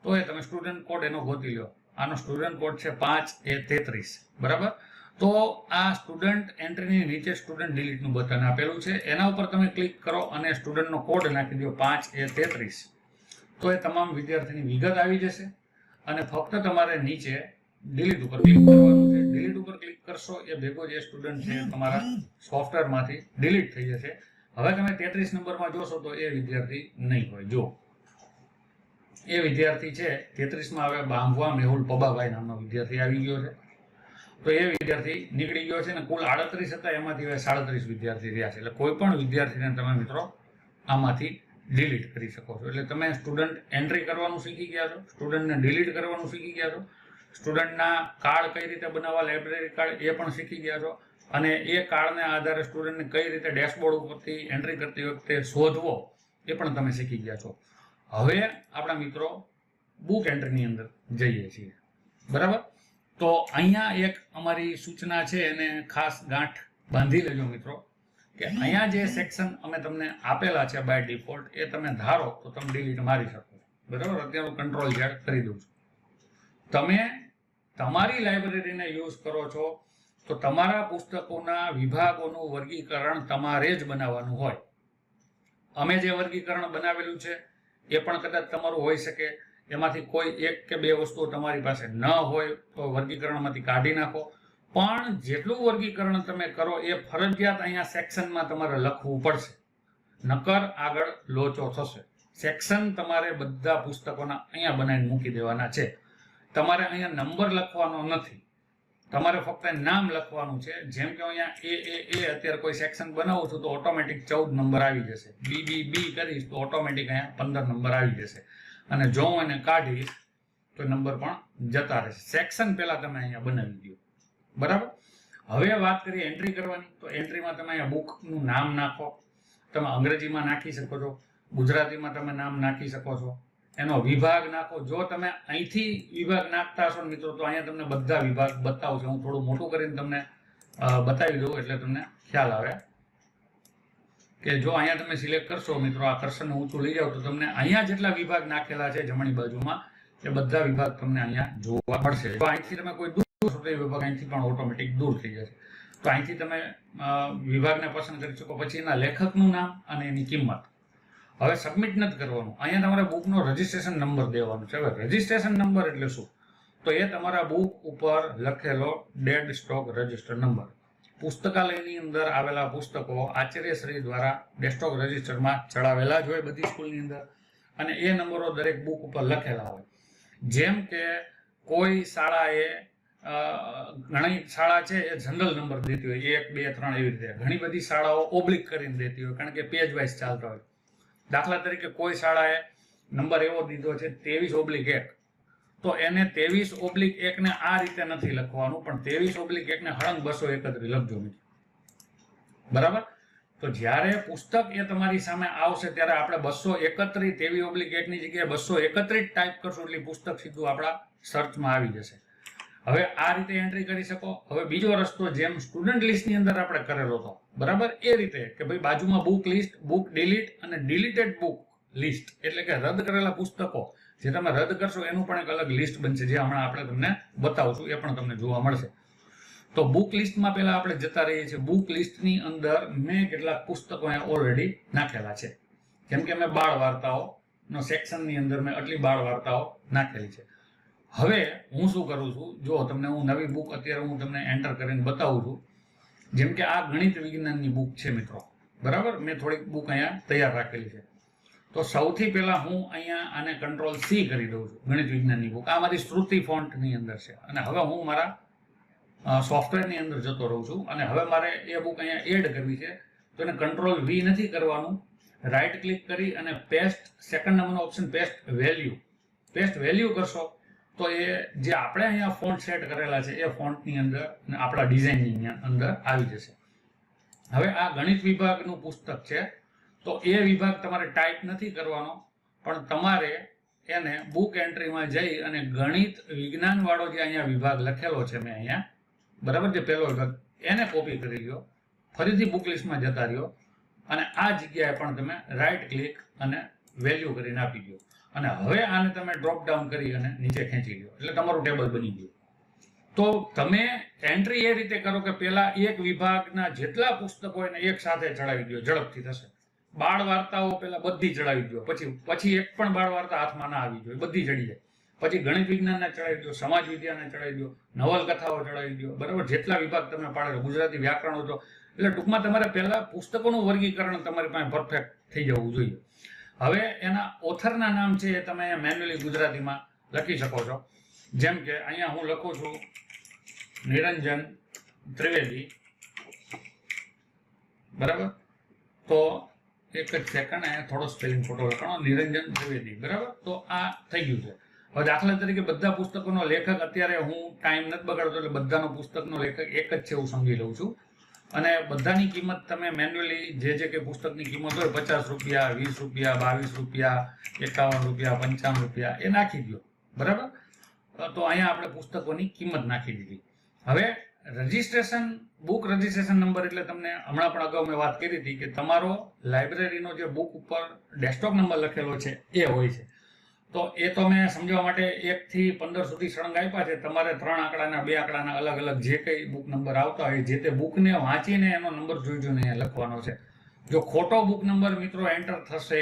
તો એ તમે સ્ટુડન્ટ કોડ એનો ગોતી લો. આનો સ્ટુડન્ટ કોડ છે 5A33, બરાબર. તો આ સ્ટુડન્ટ એન્ટ્રીની નીચે સ્ટુડન્ટ ડિલીટનું બટન આપેલું છે. એના ઉપર તમે ક્લિક કરો અને સ્ટુડન્ટનો કોડ નાખી દો 5A33. તો એ તમામ વિદ્યાર્થીની વિગત આવી જશે અને ફક્ત તમારે નીચે ડિલીટ ઉપર ક્લિક કરવાનું છે. ડિલીટ ઉપર ક્લિક કરશો એ ભેગો જે સ્ટુડન્ટ છે તમારા સોફ્ટવેરમાંથી ડિલીટ થઈ જશે. હવે તમે 33 નંબરમાં જોશો તો એ વિદ્યાર્થી નહીં હોય. જો એ વિદ્યાર્થી છે 33માં હવે બાંભવા મેહુલ પબાભાઈ નામનો વિદ્યાર્થી આવી ગયો છે. તો એ વિદ્યાર્થી નીકળી ગયો છે અને કુલ 38 હતા, એમાંથી હવે 37 વિદ્યાર્થી રહ્યા છે. એટલે કોઈ પણ વિદ્યાર્થીને તમે મિત્રો આમાંથી ડિલીટ કરી શકો છો. એટલે તમે સ્ટુડન્ટ એન્ટ્રી કરવાનું શીખી ગયા છો, સ્ટુડન્ટને ડિલીટ કરવાનું શીખી ગયા છો, સ્ટુડન્ટના કાર્ડ કઈ રીતે બનાવવા, લાઇબ્રેરી કાર્ડ એ પણ શીખી ગયા છો. અને એ કાર્ડને આધારે સ્ટુડન્ટને કઈ રીતે ડેશબોર્ડ ઉપરથી એન્ટ્રી કરતી વખતે શોધવો એ પણ તમે શીખી ગયા છો. હવે આપણા મિત્રો બુક એન્ટ્રીની અંદર જઈએ છીએ, બરાબર. તો અહીંયા એક અમારી સૂચના છે, એને ખાસ ગાંઠ બાંધી લેજો મિત્રો, કે અહીંયા જે સેક્શન અમે તમને આપેલા છે બાય ડિફોલ્ટ એ તમે ધારો તો તમે ડિલીટ મારી શકો, બરાબર. અત્યારે કંટ્રોલ Z કરી દઉં છું. તમે તમારી લાઇબ્રેરીને યુઝ કરો છો તો તમારા પુસ્તકોના વિભાગોનું વર્ગીકરણ તમારે જ બનાવવાનું હોય. અમે જે વર્ગીકરણ બનાવેલું છે એ પણ કદાચ તમારું હોઈ શકે. એમાંથી કોઈ 1 કે 2 વસ્તુઓ તમારી પાસે ન હોય તો વર્ગીકરણમાંથી કાઢી નાખો. પણ જેટલું વર્ગીકરણ તમે કરો એ ફરજિયાત અહીંયા સેક્શનમાં તમારે લખવું પડશે, નકર આગળ લોચો થશે. સેક્શન તમારે બધા પુસ્તકોના અહીંયા બનાવીને મૂકી દેવાના છે. તમારે અહીંયા નંબર લખવાનો નથી, તમારે ફક્ત નામ લખવાનું છે. જેમ કે અહીંયા એ અત્યારે કોઈ સેક્શન બનાવું છું તો ઓટોમેટિક 14 નંબર આવી જશે. BB કરીશ તો ઓટોમેટિક અહીંયા 15 નંબર આવી જશે. અને જો હું એને કાઢીશ તો નંબર પણ જતા રહેશે. સેક્શન પહેલા તમે અહીંયા બનાવી દો, બરાબર. હવે વાત કરીએ એન્ટ્રી કરવાની. તો એન્ટ્રીમાં તમે અહીંયા બુકનું નામ નાખો. તમે અંગ્રેજીમાં નાખી શકો છો, ગુજરાતીમાં તમે નામ નાખી શકો છો, એનો વિભાગ નાખો. જો તમે અહીંથી વિભાગ નાખતા હશો ને મિત્રો, તો અહીંયા તમને બધા વિભાગ બતાવશે. હું થોડું મોટું કરીને તમને બતાવી દઉં એટલે તમને ખ્યાલ આવે કે જો અહીંયા તમે સિલેક્ટ કરશો મિત્રો, આ કર્સરને ઊંચું લઈ જાઓ તો તમને અહીંયા જેટલા વિભાગ નાખેલા છે જમણી બાજુમાં એ બધા વિભાગ તમને અહીંયા જોવા મળશે. જો અહીંથી તમે કોઈ દૂર કરશો તો એ વિભાગ અહીંથી પણ ઓટોમેટિક દૂર થઈ જશે. તો અહીંથી તમે વિભાગને પસંદ કરી શકો. પછી એના લેખકનું નામ અને એની કિંમત. હવે સબમિટ નથી કરવાનું. અહીંયા તમારે બુકનો રજીસ્ટ્રેશન નંબર દેવાનો છે. હવે રજીસ્ટ્રેશન નંબર એટલે શું? તો એ તમારા બુક ઉપર લખેલો ડેડ સ્ટોક રજિસ્ટર નંબર. પુસ્તકાલયની અંદર આવેલા પુસ્તકો આચાર્યશ્રી દ્વારા ડેડ સ્ટોક રજિસ્ટરમાં ચડાવેલા જ હોય બધી સ્કૂલની અંદર, અને એ નંબરો દરેક બુક ઉપર લખેલા હોય. જેમ કે કોઈ શાળાએ ઘણી શાળા છે એ જનરલ નંબર દેતી હોય 1, 2, 3 એવી રીતે. ઘણી બધી શાળાઓ ઓબ્લિક કરીને દેતી હોય કારણ કે પેજ વાઇઝ ચાલતા હોય. દાખલા તરીકે કોઈ શાળાએ નંબર એવો દીધો છે 23/1, તો એને 23/1 ને આ રીતે નથી લખવાનું, પણ 23/1 ને હળંગ 231 લખજો મિત્રો. બરાબર? તો જ્યારે પુસ્તક એ તમારી સામે આવશે ત્યારે આપણે 231 23/1 ની જગ્યાએ 231 ટાઈપ કરશું એટલે પુસ્તક સીધું આપણા સર્ચમાં આવી જશે. હવે આ રીતે એન્ટ્રી કરી શકો. હવે બીજો રસ્તો જેમ સ્ટુડન્ટ લિસ્ટની અંદર આપણે કરેલો હતો, બરાબર, એ રીતે કે ભાઈ બાજુમાં બુક લિસ્ટ, બુક ડિલીટ અને ડિલીટેડ બુક લિસ્ટ, એટલે કે રદ કરેલા પુસ્તકો જે તમે રદ કરશો એનું પણ એક અલગ લિસ્ટ બનશે, જે હમણાં આપણે તમને બતાવશું. એ પણ તમને જોવા મળશે. તો બુક લિસ્ટમાં પહેલા આપણે જતા રહીએ છીએ. બુક લિસ્ટની અંદર મેં કેટલાક પુસ્તકો ઓલરેડી નાખેલા છે. જેમ કે મેં બાળ વાર્તાઓનો સેક્શનની અંદર મેં આટલી બાળ વાર્તાઓ નાખેલી છે. હવે હું શું કરું છું, જો તમને હું નવી બુક અત્યારે હું તમને એન્ટર કરીને બતાવું છું. જેમ કે આ ગણિત વિજ્ઞાનની બુક છે મિત્રો, બરાબર. મેં થોડીક બુક અહીંયા તૈયાર રાખેલી છે. તો સૌથી પહેલા હું અહીંયા આને Ctrl+C કરી દઉં છું. ગણિત વિજ્ઞાનની બુક આ મારી શ્રુતિ ફોન્ટની અંદર છે, અને હવે હું મારા સોફ્ટવેરની અંદર જતો રહું છું, અને હવે મારે એ બુક અહીંયા એડ કરવી છે. તો એને Ctrl+V નથી કરવાનું, રાઈટ ક્લિક કરી અને પેસ્ટ, સેકન્ડ નંબરનો ઓપ્શન પેસ્ટ વેલ્યુ કરશો તો એ જે આપણે અહીંયા ફોન્ટ સેટ કરેલા છે એ ફોન્ટની અંદર આપણા ડિઝાઇનની અંદર આવી જશે. હવે આ ગણિત વિભાગનું પુસ્તક છે, તો એ વિભાગ તમારે ટાઈપ નથી કરવાનો, પણ તમારે એને બુક એન્ટ્રીમાં જઈ અને ગણિત વિજ્ઞાન વાળો જે અહીંયા વિભાગ લખેલો છે મેં અહીંયા, બરાબર, જે પહેલો વિભાગ, એને કોપી કરી લ્યો, ફરીથી બુક લિસ્ટમાં જતા રહ્યો, અને આ જગ્યાએ પણ તમે રાઈટ ક્લિક અને વેલ્યુ કરીને આપી દો. અને હવે આને તમે ડ્રોપ ડાઉન કરી અને નીચે ખેંચી લો એટલે તમારું ટેબલ બની ગયું. તો તમે એન્ટ્રી એ રીતે કરો કે પહેલા એક વિભાગના જેટલા પુસ્તકો એને એક સાથે ચડાવી દો, ઝડપથી થશે. બાળ વાર્તાઓ પહેલા બધી ચડાવી દો, પછી એક પણ બાળ વાર્તા હાથમાં ના આવી જોઈએ, બધી ચડી જાય. પછી ગણિત વિજ્ઞાનને ચડાવી દો, સમાજ વિદ્યાને ચડાવી દો, નવલકથાઓ ચડાવી દો, બરાબર. જેટલા વિભાગ તમે પાડેલો, ગુજરાતી વ્યાકરણ હતો, એટલે ટૂંકમાં તમારે પહેલા પુસ્તકોનું વર્ગીકરણ તમારી પાસે પરફેક્ટ થઈ જવું જોઈએ. હવે એના ઓથરના નામ છે એ તમે મેન્યુઅલી ગુજરાતીમાં લખી શકો છો. જેમ કે અહીંયા હું લખું છું નિરંજન ત્રિવેદી, બરાબર. તો એક જ સેકન્ડ, અહીંયા થોડો સ્પેલિંગ ખોટો લખવાનો, નિરંજન ત્રિવેદી, બરાબર. તો આ થઈ ગયું છે. હવે દાખલા તરીકે બધા પુસ્તકોનો લેખક અત્યારે હું ટાઈમ નથી બગાડતો એટલે બધાનો પુસ્તકનો લેખક એક જ છે એવું સમજી લઉં છું. અને બધાની કિંમત તમે મેન્યુઅલી જે કે પુસ્તકની કિંમત હોય, 50 રૂપિયા, 20 રૂપિયા, 22 રૂપિયા, 51 રૂપિયા, 55 રૂપિયા, એ નાખી દો, બરાબર. તો અહીંયા આપણે પુસ્તકોની કિંમત નાખી દીધી. હવે રજીસ્ટ્રેશન, બુક રજીસ્ટ્રેશન નંબર એટલે તમને હમણાં પણ અગાઉ મેં વાત કરી હતી કે તમારો લાઇબ્રેરીનો જે બુક ઉપર ડેસ્કટોપ નંબર લખેલો છે એ હોય છે. તો એ તો મેં સમજવા માટે 1 થી 15 સુધી સળંગ આપ્યા છે. તમારે 3 આંકડાના 2 આંકડાના અલગ અલગ જે કંઈ બુક નંબર આવતા હોય જે તે બુકને વાંચીને એનો નંબર જોઈને લખવાનો છે. જો ખોટો બુક નંબર મિત્રો એન્ટર થશે,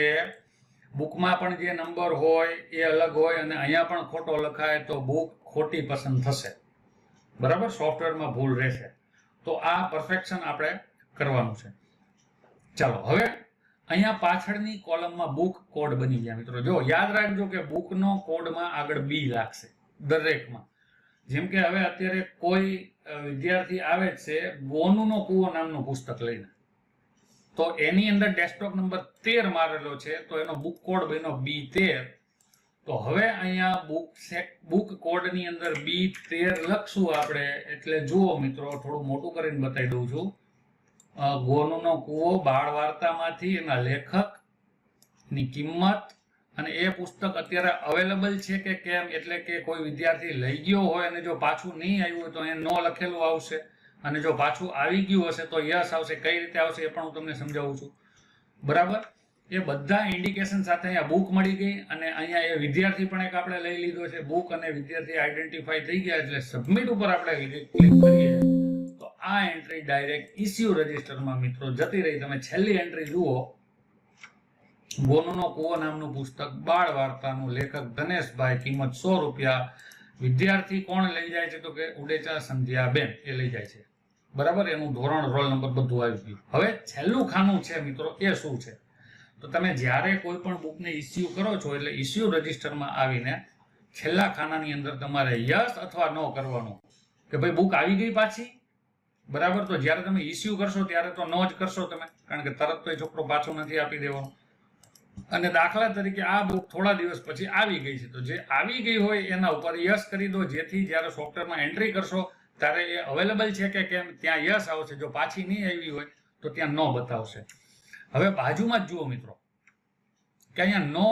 બુકમાં પણ જે નંબર હોય એ અલગ હોય અને અહીંયા પણ ખોટો લખાય તો બુક ખોટી પસંદ થશે, બરાબર. સોફ્ટવેરમાં ભૂલ રહેશે. તો આ પરફેક્શન આપણે કરવાનું છે. ચાલો, હવે અહીંયા પાછળની કોલમમાં બુક કોડ બની ગયા મિત્રો. જો યાદ રાખજો કે બુકનો કોડમાં આગળ B લાગશે દરેકમાં. જેમ કે હવે અત્યારે કોઈ વિદ્યાર્થી આવે છે ગોનુનો કૂવો નામનું પુસ્તક લઈને, તો એની અંદર ડેસ્કટોપ નંબર 13 મારેલો છે, તો એનો બુક કોડ બન્યો B13. તો હવે અહીંયા બુક કોડની અંદર B13 લખશું આપણે. એટલે જુઓ મિત્રો, થોડું મોટું કરીને બતાવી દઉં છું. ગોનુનો કૂવો બાળ વાર્તામાંથી એના લેખક ની કિંમત અને એ પુસ્તક અત્યારે અવેલેબલ છે કે કેમ, એટલે કે કોઈ વિદ્યાર્થી લઈ ગયો હોય અને જો પાછું નહીં આવ્યું હોય તો એ નો લખેલું આવશે, અને જો પાછું આવી ગયું હશે તો યસ આવશે. કઈ રીતે આવશે એ પણ હું તમને સમજાવું છું. બરાબર, એ બધા ઇન્ડિકેશન સાથે અહીંયા બુક મળી ગઈ, અને અહીંયા એ વિદ્યાર્થી પણ એક આપણે લઈ લીધો છે. બુક અને વિદ્યાર્થી આઈડેન્ટિફાઈ થઈ ગયા એટલે સબમિટ ઉપર આપણે ક્લિક કરીએ તો આ એન્ટ્રી ડાયરેક્ટ ઇસ્યુ રજિસ્ટરમાં મિત્રો જતી રહી. તમે છેલ્લી એન્ટ્રી જુઓ, ગોનુનો કૂવો નામનું પુસ્તક, બાળ વાર્તાનું, લેખક ધનેશભાઈ, કિંમત ₹100. વિદ્યાર્થી કોણ લઈ જાય છે તો કે ઉડેચા સંધ્યાબેન એ લઈ જાય છે. બરાબર, એનું ધોરણ, રોલ નંબર બધું આવી ગયું. હવે છેલ્લું ખાનું છે મિત્રો, એ શું છે? તો તમે જ્યારે કોઈ પણ બુકને ઇસ્યુ કરો છો એટલે ઇસ્યુ રજિસ્ટરમાં આવીને છેલ્લા ખાનાની અંદર તમારે યસ અથવા નો કરવાનું કે ભાઈ બુક આવી ગઈ પાછી. બરાબર, તો જ્યારે તમે ઇસ્યુ કરશો ત્યારે તો નો જ કરશો તમે, કારણ કે તરત તો એ છોકરો પાછો નથી આપી દેવાનો. અને દાખલા તરીકે આ બુક થોડા દિવસ પછી આવી ગઈ છે તો જે આવી ગઈ હોય એના ઉપર યસ કરી દો, જેથી જ્યારે સોફ્ટવેરમાં એન્ટ્રી કરશો ત્યારે એ અવેલેબલ છે કે કેમ ત્યાં યસ આવશે. જો પાછી નહીં આવી હોય તો ત્યાં નો બતાવશે. હવે બાજુમાં જ જુઓ મિત્રો કે અહીંયા નો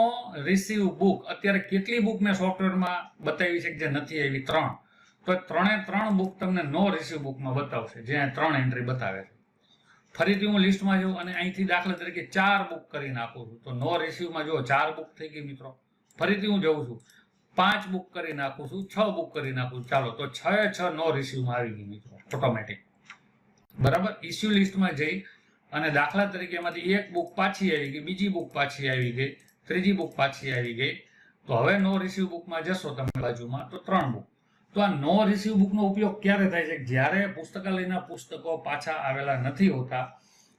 રિસીવ બુક, અત્યારે કેટલી બુક મેં સોફ્ટવેરમાં બતાવી છે જે નથી આવી? 3. તો 3 બુક તમને નો રિસીવ બુકમાં બતાવશે, જે 3 એન્ટ્રી બતાવે છે. ફરીથી હું લિસ્ટમાં જાઉં અને અહીંથી દાખલા તરીકે 4 બુક કરી નાખું છું તો નો રિસીવમાં જો 4 બુક થઈ ગઈ મિત્રો. ફરીથી હું જઉં છું, 5 બુક કરી નાખું છું, 6 બુક કરી નાખું છું, ચાલો તો 6 નો રિસીવમાં આવી ગઈ મિત્રો, ઓટોમેટિક. બરાબર, ઇસ્યુ લિસ્ટમાં જઈ અને દાખલા તરીકે એમાંથી 1 બુક પાછી આવી ગઈ, બીજી બુક પાછી આવી ગઈ, ત્રીજી બુક પાછી આવી ગઈ. તો હવે નો રિસીવ બુકમાં જશો તમે બાજુમાં તો 3 બુક. તો આ નો રિસીવ બુકનો ઉપયોગ ક્યારે થાય છે? જ્યારે પુસ્તકાલયના પુસ્તકો પાછા આવેલા નથી હોતા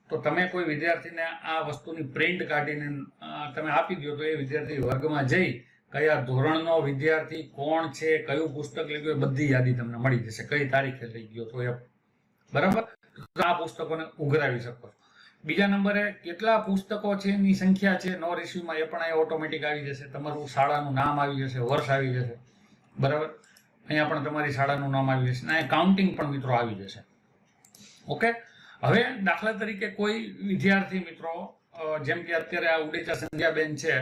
તો તમે કોઈ વિદ્યાર્થીને આ વસ્તુની પ્રિન્ટ કાઢીને તમે આપી દો તો એ વિદ્યાર્થી વર્ગમાં જઈ કયા ધોરણનો વિદ્યાર્થી કોણ છે, કયું પુસ્તક લઈ ગયો, બધી યાદી તમને મળી જશે, કઈ તારીખે લઈ ગયો તો એ. બરાબર, આ પુસ્તકોને ઉઘરાવી શકો છો. બીજા નંબરે કેટલા પુસ્તકો છે એની સંખ્યા છે નો રિસીવમાં, એ પણ ઓટોમેટિક આવી જશે. તમારું શાળાનું નામ આવી જશે, વર્ષ આવી જશે. બરાબર, અહીંયા પણ તમારી શાળાનું નામ આવી જશે, અહીંયા કાઉન્ટિંગ પણ મિત્રો આવી જશે. ઓકે, હવે દાખલા તરીકે કોઈ વિદ્યાર્થી મિત્રો, જેમ કે અત્યારે આ ઉડેચા સંધ્યાબેન છે,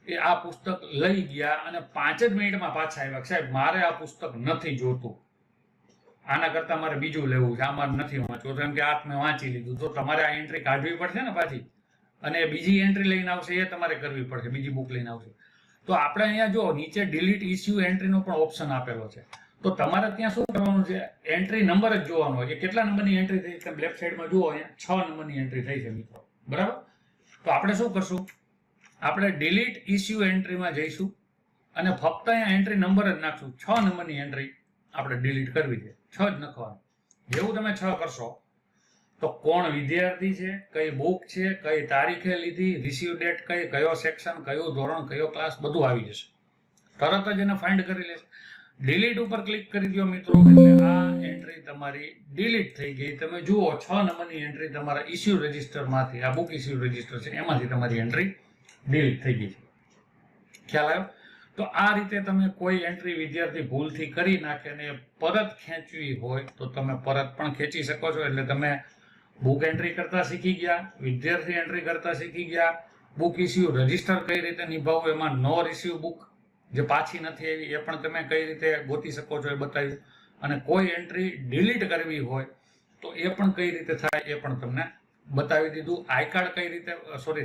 એ આ પુસ્તક લઈ ગયા અને 5 જ મિનિટમાં પાછા આવ્યા, સાહેબ મારે આ પુસ્તક નથી જોતું, આના કરતા મારે બીજું લેવું છે, આ મારે નથી વાંચવું, કેમ કે આ મેં વાંચી લીધું. તો તમારે આ એન્ટ્રી કાઢવી પડશે ને પાછી, અને બીજી એન્ટ્રી લઈને આવશે એ તમારે કરવી પડશે, બીજી બુક લઈને આવશે. તો આપણે અહીંયા જો નીચે ડિલીટ ઇસ્યુ એન્ટ્રીનો પણ ઓપ્શન આપેલો છે. તો તમારે ત્યાં શું કરવાનું છે? એન્ટ્રી નંબર જ જોવાનો હોય કે કેટલા નંબરની એન્ટ્રી થઈ. તમે લેફ્ટ સાઈડમાં જુઓ, અહીંયા 6 નંબરની એન્ટ્રી થઈ છે મિત્રો. બરાબર, તો આપણે શું કરશું? આપણે ડિલીટ ઇસ્યુ એન્ટ્રીમાં જઈશું અને ફક્ત અહીંયા એન્ટ્રી નંબર જ નાખશું. 6 નંબરની એન્ટ્રી આપણે ડિલીટ કરવી છે, 6 જ નખવાનું. જેવું તમે 6 કરશો તો કોણ વિદ્યાર્થી છે, કઈ બુક છે, કઈ તારીખે લીધી, રિસીવ ડેટ કઈ, કયો સેક્શન, કયું ધોરણ, કયો ક્લાસ, બધું આવી જશે. તરત જ એને ફાઇન્ડ કરી લેશે. ડિલીટ ઉપર ક્લિક કરી દો મિત્રો એટલે આ એન્ટ્રી તમારી ડિલીટ થઈ ગઈ. તમે જુઓ 6 નંબરની એન્ટ્રી તમારા ઇસ્યુ રજિસ્ટરમાંથી, આ બુક ઇસ્યુ રજિસ્ટર છે એમાંથી તમારી એન્ટ્રી ડિલીટ થઈ ગઈ છે. ખ્યાલ આવ્યો? તો આ રીતે તમે કોઈ એન્ટ્રી વિદ્યાર્થી ભૂલથી કરી નાખે ને પરત ખેંચવી હોય તો તમે પરત પણ ખેંચી શકો છો. એટલે તમે બુક એન્ટ્રી કરતા શીખી ગયા, વિદ્યાર્થી એન્ટ્રી કરતા શીખી ગયા, બુક ઇસ્યુ રજિસ્ટર કઈ રીતે નિભાવવું, એમાં નો રિસીવ બુક જે પાછી નથી આવી એ પણ તમે કઈ રીતે ગોતી શકો છો એ બતાવ્યું, અને કોઈ એન્ટ્રી ડિલીટ કરવી હોય તો એ પણ કઈ રીતે થાય એ પણ તમને બતાવી દીધું. આઈ કાર્ડ કઈ રીતે,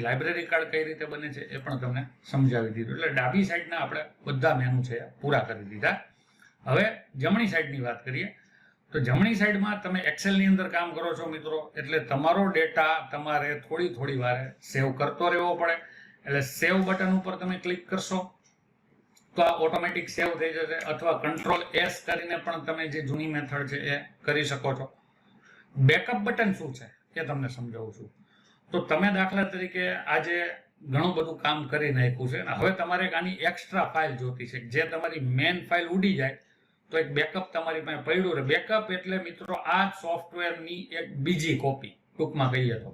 લાઇબ્રેરી કાર્ડ કઈ રીતે બને છે એ પણ તમને સમજાવી દીધું. એટલે ડાબી સાઈડના આપણે બધા મેનુ છે પૂરા કરી દીધા. હવે જમણી સાઈડની વાત કરીએ તો જમણી સાઈડમાં તમે એક્સેલની અંદર કામ કરો છો મિત્રો, એટલે તમારો ડેટા તમારે થોડી વારે સેવ કરતો રહેવો પડે. એટલે સેવ બટન ઉપર તમે ક્લિક કરશો તો આ ઓટોમેટિક સેવ થઈ જશે, અથવા Ctrl+S કરીને પણ તમે જે જૂની મેથડ છે એ કરી શકો છો. બેકઅપ બટન શું છે એ તમને સમજાવું છું. તો તમે દાખલા તરીકે આજે ઘણું બધું કામ કરી નાખ્યું છે, હવે તમારે આની એક્સ્ટ્રા ફાઇલ જોતી છે, જે તમારી મેન ફાઇલ ઉડી જાય તો એક બેકઅપ તમારી પાસે પડ્યું રહે. બેકઅપ એટલે મિત્રો આ સોફ્ટવેરની એક બીજી કોપી, ટૂંકમાં કહીએ તો,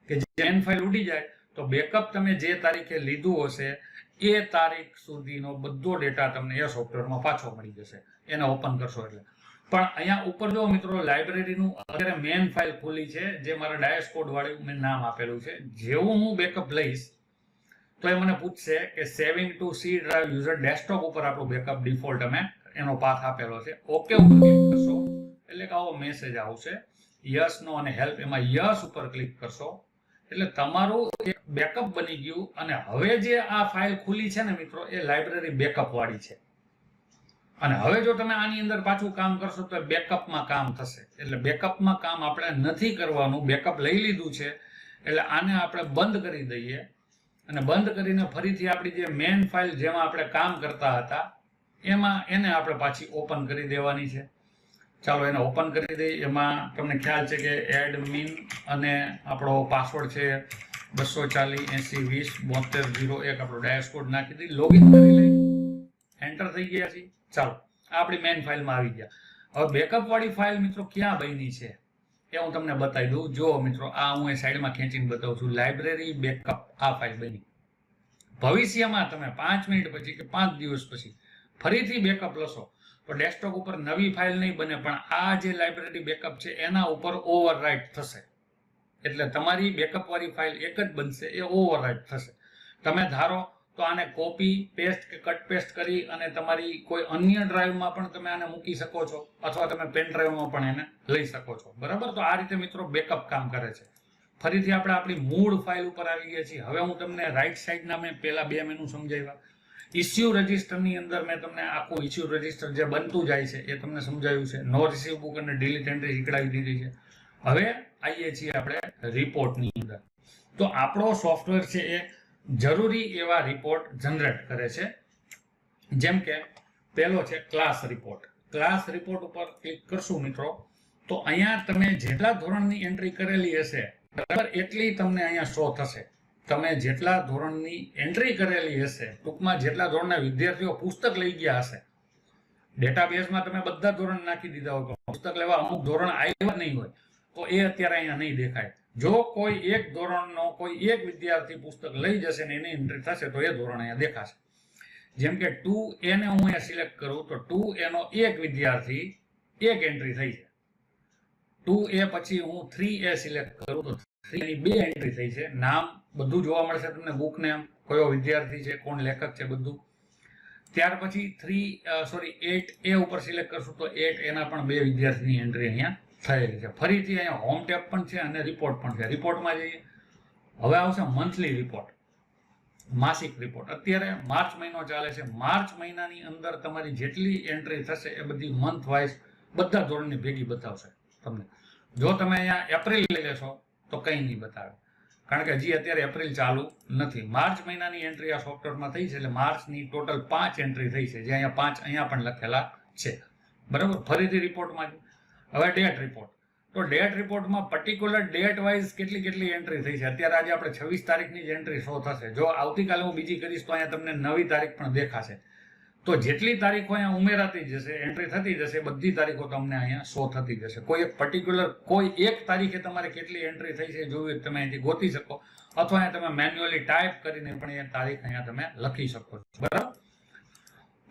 કે જે મેન ફાઇલ ઉડી જાય તો બેકઅપ તમે જે તારીખે લીધું હશે એ તારીખ સુધીનો બધો ડેટા તમને એ સોફ્ટવેરમાં પાછો મળી જશે, એને ઓપન કરશો એટલે. પણ અહીંયા ઉપર જો મિત્રો લાઇબ્રેરીનું અત્યારે મેન ફાઇલ ખુલી છે, જે મારા ડાયસ કોડ વાળું મેં નામ આપેલું છે. જેવું હું બેકઅપ લઈશ તો એ મને પૂછશે કે saving to C drive user desktop ઉપર આપણું બેકઅપ ડિફોલ્ટ અમે એનો પાથ આપેલો છે. ઓકે ઉપર ક્લિક કરશો એટલે કે આવો મેસેજ આવશે યસ નો અને હેલ્પ, એમાં યસ ઉપર ક્લિક કરશો એટલે તમારું એક બેકઅપ બની ગયું. અને હવે જે આ ફાઇલ ખુલી છે ને મિત્રો, એ લાઇબ્રેરી બેકઅપ વાળી છે. અને હવે જો તમે આની અંદર પાછું કામ કરશો તો બેકઅપમાં કામ થશે. એટલે બેકઅપમાં કામ આપણે નથી કરવાનું, બેકઅપ લઈ લીધું છે એટલે આને આપણે બંધ કરી દઈએ. અને બંધ કરીને ફરીથી આપણી જે મેઇન ફાઇલ જેમાં આપણે કામ કરતા હતા એમાં એને આપણે પાછી ઓપન કરી દેવાની છે. ચાલો એને ઓપન કરી દઈએ. એમાં તમને ખ્યાલ છે કે એડમિન અને આપણો પાસવર્ડ છે 24080207201 આપણો ડાયસ કોડ નાખી દઈએ, લોગિન કરી લઈએ, એન્ટર થઈ ગયા છીએ. ચાલો આપણી મેઇન ફાઇલમાં આવી ગયા. હવે બેકઅપ વાળી ફાઇલ મિત્રો ક્યાં બની છે એ હું તમને બતાવી દઉં. જો મિત્રો આ હું એ સાઈડમાં ખેંચીને બતાવું છું. લાઇબ્રેરી બેકઅપ આ ફાઇલ બની. ભવિષ્યમાં તમે 5 મિનિટ પછી કે 5 દિવસ પછી ફરીથી બેકઅપ લશો તો ડેસ્કટોપ ઉપર નવી ફાઇલ નહીં બને, પણ આ જે લાઇબ્રેરી બેકઅપ છે એના ઉપર ઓવરરાઇટ થશે. એટલે તમારી બેકઅપ વાળી ફાઇલ એક જ બનશે, એ ઓવરરાઇટ થશે. તમે ધારો તો આને કોપી પેસ્ટ કે કટ પેસ્ટ કરી અને તમારી કોઈ અન્ય ડ્રાઈવમાં પણ તમે આને મૂકી શકો છો, અથવા તમે પેન ડ્રાઈવમાં પણ એને લઈ શકો છો. બરાબર, તો આ રીતે મિત્રો બેકઅપ કામ કરે છે. ફરીથી આપણે આપણી મૂળ ફાઇલ ઉપર આવી ગયા છીએ. હવે હું તમને રાઈટ સાઈડના મેં પહેલા 2 મેનુ સમજાવ્યા. ઇસ્યુ રજિસ્ટરની અંદર મેં તમને આખું ઇસ્યુ રજિસ્ટર જે બનતું જાય છે એ તમને સમજાવ્યું છે. નો રિસીવ બુક અને ડિલીટ એન્ટ્રી શીખડાવી દીધી છે. હવે આવીએ છીએ આપણે રિપોર્ટની અંદર. તો આપણો સોફ્ટવેર છે એ જરૂરી એવા રિપોર્ટ જનરેટ કરે છે. જેમ કે પહેલો છે ક્લાસ રિપોર્ટ. ક્લાસ રિપોર્ટ ઉપર ક્લિક કરશું મિત્રો તો અહીંયા તમે જેટલા ધોરણની એન્ટ્રી કરેલી હશે બરાબર એટલી તમને અહીંયા શો થશે. તમે જેટલા ધોરણની એન્ટ્રી કરેલી હશે, ટૂંકમાં જેટલા ધોરણના વિદ્યાર્થીઓ પુસ્તક લઈ ગયા હશે, ડેટાબેઝમાં તમે બધા ધોરણ નાખી દીધા હોય, પુસ્તક લેવા અમુક ધોરણ આવ્યા નહીં હોય તો એ અત્યારે અહીંયા નહીં દેખાય. જો કોઈ એક ધોરણનો કોઈ એક વિદ્યાર્થી પુસ્તક લઈ જશે ને એની એન્ટ્રી થશે તો એ ધોરણ અહીંયા દેખાશે. જેમ કે 2A ને હું અહીંયા સિલેક્ટ કરું તો 2A નો એક વિદ્યાર્થી એક એન્ટ્રી થઈ છે. 2A પછી હું 3A સિલેક્ટ કરું તો 3 ની 2 એન્ટ્રી થઈ છે. નામ બધું જોવા મળશે તમને, બુક નેમ, કયો વિદ્યાર્થી છે, કોણ લેખક છે, બધું. ત્યાર પછી 8A ઉપર સિલેક્ટ કરશું તો 8A ના પણ 2 વિદ્યાર્થીની એન્ટ્રી અહીંયા થયેલી છે. ફરીથી અહીંયા હોમ ટેબ પણ છે અને રિપોર્ટ પણ છે. રિપોર્ટમાં જઈએ, હવે આવશે મંથલી રિપોર્ટ, માસિક રિપોર્ટ. અત્યારે માર્ચ મહિનો ચાલે છે. માર્ચ મહિનાની અંદર તમારી જેટલી એન્ટ્રી થશે એ બધી મંથ વાઇઝ બધા ધોરણની ભેગી બતાવશે તમને. જો તમે અહીંયા એપ્રિલ લઈ લેશો તો કંઈ નહીં બતાવે, કારણ કે હજી અત્યારે એપ્રિલ ચાલુ નથી. માર્ચ મહિનાની એન્ટ્રી આ સોફ્ટવેરમાં થઈ છે એટલે માર્ચની ટોટલ 5 એન્ટ્રી થઈ છે, જે અહીંયા 5 અહીંયા પણ લખેલા છે. બરાબર, ફરીથી રિપોર્ટમાં હવે ડેટ રિપોર્ટ. તો ડેટ રિપોર્ટમાં પર્ટિક્યુલર ડેટ વાઇઝ કેટલી એન્ટ્રી થઈ છે. અત્યારે આજે આપણે 26 તારીખની જ એન્ટ્રી શો થશે. જો આવતીકાલે હું બીજી કરીશ તો અહીંયા તમને નવી તારીખ પણ દેખાશે. તો જેટલી તારીખો અહીંયા ઉમેરાતી જશે, એન્ટ્રી થતી જશે, બધી તારીખો તમને અહીંયા શો થતી જશે. કોઈ એક પર્ટિક્યુલર કોઈ એક તારીખે તમારે કેટલી એન્ટ્રી થઈ છે જોવી તમે અહીંથી ગોતી શકો, અથવા અહીંયા તમે મેન્યુઅલી ટાઈપ કરીને પણ એ તારીખ અહીંયા તમે લખી શકો છો. બરાબર,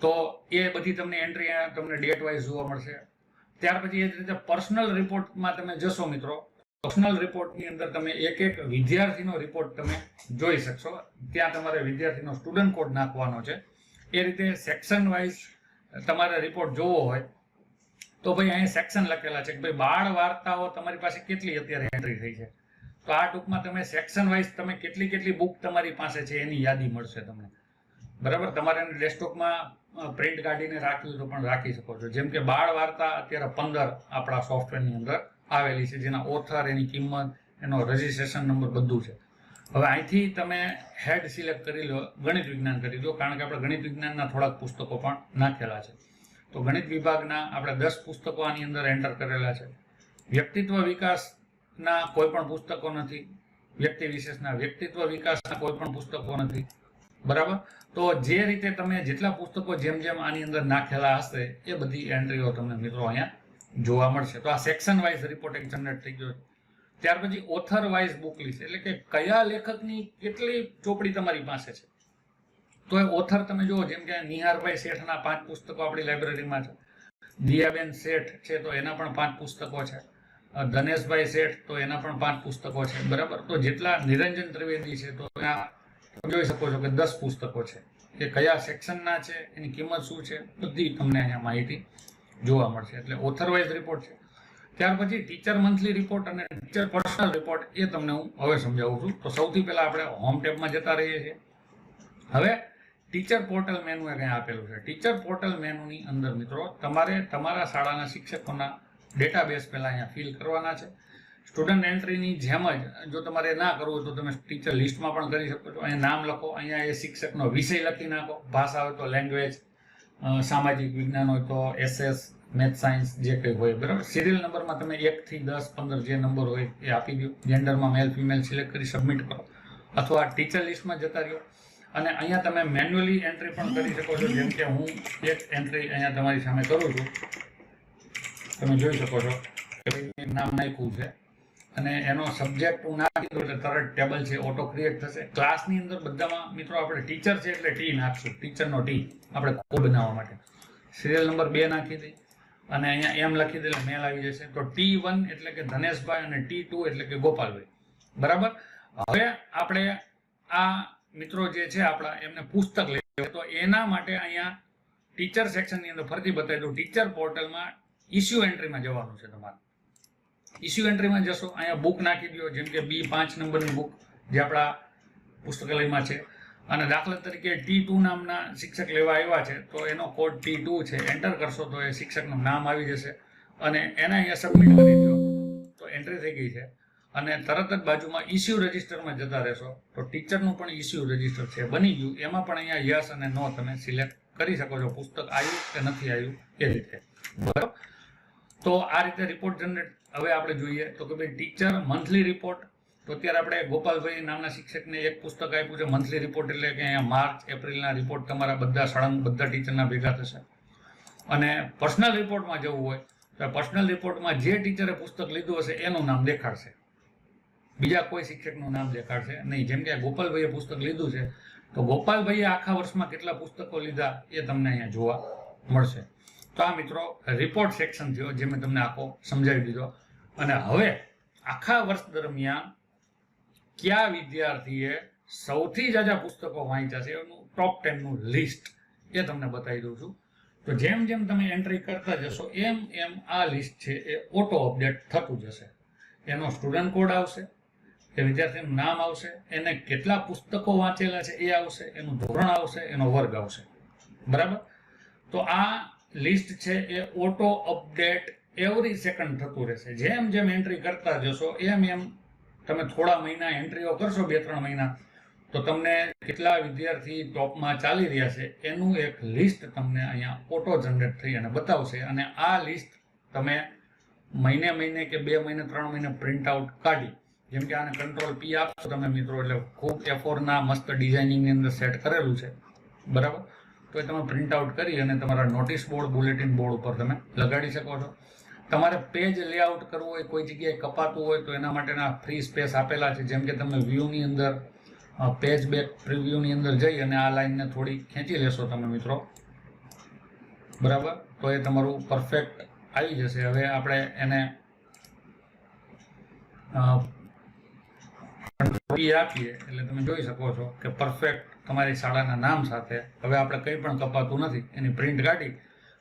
તો એ બધી તમને એન્ટ્રી અહીંયા તમને ડેટ વાઇઝ જોવા મળશે. ત્યાર પછી એ જ રીતે પર્સનલ રિપોર્ટમાં તમે જશો મિત્રો, પર્સનલ રિપોર્ટની અંદર તમે એક વિદ્યાર્થીનો રિપોર્ટ તમે જોઈ શકશો. ત્યાં તમારે વિદ્યાર્થીનો સ્ટુડન્ટ કોડ નાખવાનો છે. એ રીતે સેક્શન વાઇઝ તમારે રિપોર્ટ જોવો હોય તો ભાઈ અહીંયા સેક્શન લખેલા છે કે ભાઈ બાળ વાર્તાઓ તમારી પાસે કેટલી અત્યારે એન્ટ્રી થઈ છે. તો આ ટૂંકમાં તમે સેક્શન વાઇઝ તમે કેટલી બુક તમારી પાસે છે એની યાદી મળશે તમને. બરાબર, તમારે ડેસ્કટોપમાં પ્રિન્ટ કાઢીને રાખવી તો પણ રાખી શકો છો. જેમ કે બાળ વાર્તા અત્યારે 15 આપણા સોફ્ટવેરની અંદર આવેલી છે, જેના ઓથર, એની કિંમત, એનો રજિસ્ટ્રેશન નંબર બધું છે. હવે અહીંથી તમે હેડ સિલેક્ટ કરી લો, ગણિત વિજ્ઞાન કરી દો, કારણ કે આપણે ગણિત વિજ્ઞાનના થોડાક પુસ્તકો પણ નાખેલા છે. તો ગણિત વિભાગના આપણે 10 પુસ્તકો આની અંદર એન્ટર કરેલા છે. વ્યક્તિત્વ વિકાસના કોઈ પણ પુસ્તકો નથી. વ્યક્તિ વિશેષના વ્યક્તિત્વ વિકાસના કોઈ પણ પુસ્તકો નથી. બરાબર, તો જે રીતે તમે જેટલા પુસ્તકો જેમ આની અંદર નાખેલા હશે એ બધી એન્ટ્રીઓ તમને મિત્રો અહીંયા જોવા મળશે. તો આ સેક્શન વાઇઝ રિપોર્ટ એક જનરેટ થઈ ગયો છે. ત્યાર પછી ઓથર વાઇઝ બુક લિસ્ટ, એટલે કે કયા લેખકની કેટલી ચોપડી તમારી પાસે છે. તો એ ઓથર તમે જુઓ, જેમ કે નિહારભાઈ શેઠના 5 પુસ્તકો આપણી લાઇબ્રેરીમાં છે. દિયાબેન શેઠ છે તો એના પણ 5 પુસ્તકો છે. ધનેશભાઈ શેઠ તો એના પણ 5 પુસ્તકો છે. બરાબર, તો જેટલા નિરંજન ત્રિવેદી છે તો એના તમે જોઈ શકો છો કે 10 પુસ્તકો છે, એ કયા સેક્શનના છે, એની કિંમત શું છે, બધી તમને અહીંયા માહિતી જોવા મળશે. એટલે ઓથર વાઇઝ રિપોર્ટ છે. ત્યાર પછી ટીચર મંથલી રિપોર્ટ અને ટીચર પર્સનલ રિપોર્ટ એ તમને હું હવે સમજાવું છું. તો સૌથી પહેલા આપણે હોમ ટેબમાં જતા રહીએ છીએ. હવે ટીચર પોર્ટલ મેનુ એ કંઈ આપેલું છે. ટીચર પોર્ટલ મેનુની અંદર મિત્રો તમારે તમારા શાળાના શિક્ષકોના ડેટાબેઝ પહેલા અહીંયા ફિલ કરવાના છે. સ્ટુડન્ટ એન્ટ્રીની જેમ જ જો તમારે ના કરવું હોય તો તમે ટીચર લિસ્ટમાં પણ કરી શકો છો. અહીંયા નામ લખો, અહીંયા એ શિક્ષકનો વિષય લખી નાખો, ભાષા હોય તો લેંગ્વેજ, સામાજિક વિજ્ઞાન હોય તો SS, મેથ સાયન્સ જે કંઈ હોય, બરાબર. સિરિયલ નંબરમાં તમે 1 થી 10, 15 જે નંબર હોય એ આપી દો. જેન્ડરમાં મેલ ફિમેલ સિલેક્ટ કરી સબમિટ કરો, અથવા ટીચર લિસ્ટમાં જતા રહ્યો. અને અહીંયા તમે મેન્યુઅલી એન્ટ્રી પણ કરી શકો છો. જેમ કે હું એક એન્ટ્રી અહીંયા તમારી સામે કરું છું. તમે જોઈ શકો છો કે નામ નાખ્યું છે અને એનો સબ્જેક્ટ હું નાખી દઉં એટલે તરત ટેબલ છે ઓટો ક્રિએટ થશે. ક્લાસની અંદર બધામાં મિત્રો આપણે ટીચર છે એટલે ટી નાખશું, ટીચરનો ટી આપણે કોડ બનાવવા માટે. સિરિયલ નંબર 2 નાખી દઈ અને અહીંયા એમ લખી દે એટલે મેલ આવી જશે. તો T1 એટલે કે ધનેશભાઈ અને T2 એટલે કે ગોપાલભાઈ, બરાબર. હવે આપણે આ મિત્રો જે છે આપણા એમને પુસ્તક લેવું, તો એના માટે અહીંયા ટીચર સેક્શનની અંદર ફરીથી બતાવી દઉં. ટીચર પોર્ટલમાં ઇસ્યુ એન્ટ્રીમાં જવાનું છે તમારે. ઇસ્યુ એન્ટ્રીમાં જશો, અહીંયા બુક નાખી દો. જેમ કે B5 નંબરની બુક જે આપણા પુસ્તકાલયમાં છે, અને દાખલા તરીકે T2 નામના શિક્ષક લેવા આવ્યા છે તો એનો કોડ T2 છે. એન્ટર કરશો તો એ શિક્ષકનું નામ આવી જશે અને એને અહીંયા સબમિટ કરી દો તો એન્ટ્રી થઈ ગઈ છે. અને તરત જ બાજુમાં ઇસ્યુ રજિસ્ટરમાં જતા રહેશો તો ટીચરનું પણ ઇસ્યુ રજિસ્ટર છે, બની ગયું. એમાં પણ અહીંયા યસ અને નો તમે સિલેક્ટ કરી શકો છો, પુસ્તક આવ્યું કે નથી આવ્યું એ રીતે, બરાબર. તો આ રીતે રિપોર્ટ જનરેટ. હવે આપણે જોઈએ તો કે ભાઈ ટીચર મંથલી રિપોર્ટ. તો અત્યારે આપણે ગોપાલભાઈ નામના શિક્ષકને એક પુસ્તક આપ્યું છે મંથલી રિપોર્ટ, એટલે કે અહીંયા માર્ચ એપ્રિલના રિપોર્ટ તમારા બધા શાળાના બધા ટીચરના ભેગા થશે. અને પર્સનલ રિપોર્ટમાં જવું હોય તો પર્સનલ રિપોર્ટમાં જે ટીચરે પુસ્તક લીધું હશે એનું નામ દેખાડશે, બીજા કોઈ શિક્ષકનું નામ દેખાડશે નહીં. જેમ કે ગોપાલભાઈએ પુસ્તક લીધું છે તો ગોપાલભાઈએ આખા વર્ષમાં કેટલા પુસ્તકો લીધા એ તમને અહીંયા જોવા મળશે. તો આ મિત્રો રિપોર્ટ સેક્શન થયો, જે મેં તમને આખો સમજાવી દીધો. અને હવે આખા વર્ષ દરમિયાન કયા વિદ્યાર્થીએ સૌથી જાજા પુસ્તકો વાંચ્યા છે એનું ટોપ 10 નું લિસ્ટ એ તમને બતાવી દઉં છું. તો જેમ જેમ તમે એન્ટ્રી કરતા જશો એમ એમ આ લિસ્ટ છે એ ઓટો અપડેટ થતું જશે. એનો સ્ટુડન્ટ કોડ આવશે, એ વિદ્યાર્થીનું નામ આવશે, એને કેટલા પુસ્તકો વાંચેલા છે એ આવશે, એનું ધોરણ આવશે, એનો વર્ગ આવશે, બરાબર. તો આ લિસ્ટ છે એ ઓટો અપડેટ એવરી સેકન્ડ થતું રહેશે. જેમ જેમ એન્ટ્રી કરતા જશો એમ એમ તમે થોડા મહિના એન્ટ્રીઓ કરશો, 2-3 મહિના, તો તમને કેટલા વિદ્યાર્થી ટોપમાં ચાલી રહ્યા છે એનું એક લિસ્ટ તમને અહીંયા ઓટો જનરેટ થઈ અને બતાવશે. અને આ લિસ્ટ તમે મહિને કે 2 મહિને 3 મહિને પ્રિન્ટ આઉટ કાઢી, જેમ કે આને કંટ્રોલ P આપશો તમે મિત્રો એટલે ખૂબ A4ના મસ્ત ડિઝાઇનિંગની અંદર સેટ કરેલું છે, બરાબર. તો એ તમે પ્રિન્ટ આઉટ કરી અને તમારા નોટિસ બોર્ડ, બુલેટિન બોર્ડ ઉપર તમે લગાડી શકો છો. તમારે પેજ લેઆઉટ કરવું હોય, કોઈ જગ્યાએ કપાતું હોય તો એના માટેના ફ્રી સ્પેસ આપેલા છે. જેમ કે તમે વ્યૂની અંદર પેજ બેક પ્રિવ્યુની અંદર જઈ અને આ લાઈનને થોડી ખેંચી લેશો તમે મિત્રો, બરાબર, તો એ તમારું પરફેક્ટ આવી જશે. હવે આપણે એને આપીએ એટલે તમે જોઈ શકો છો કે પરફેક્ટ તમારી શાળાના નામ સાથે હવે આપણે કંઈ પણ કપાતું નથી. એની પ્રિન્ટ કાઢી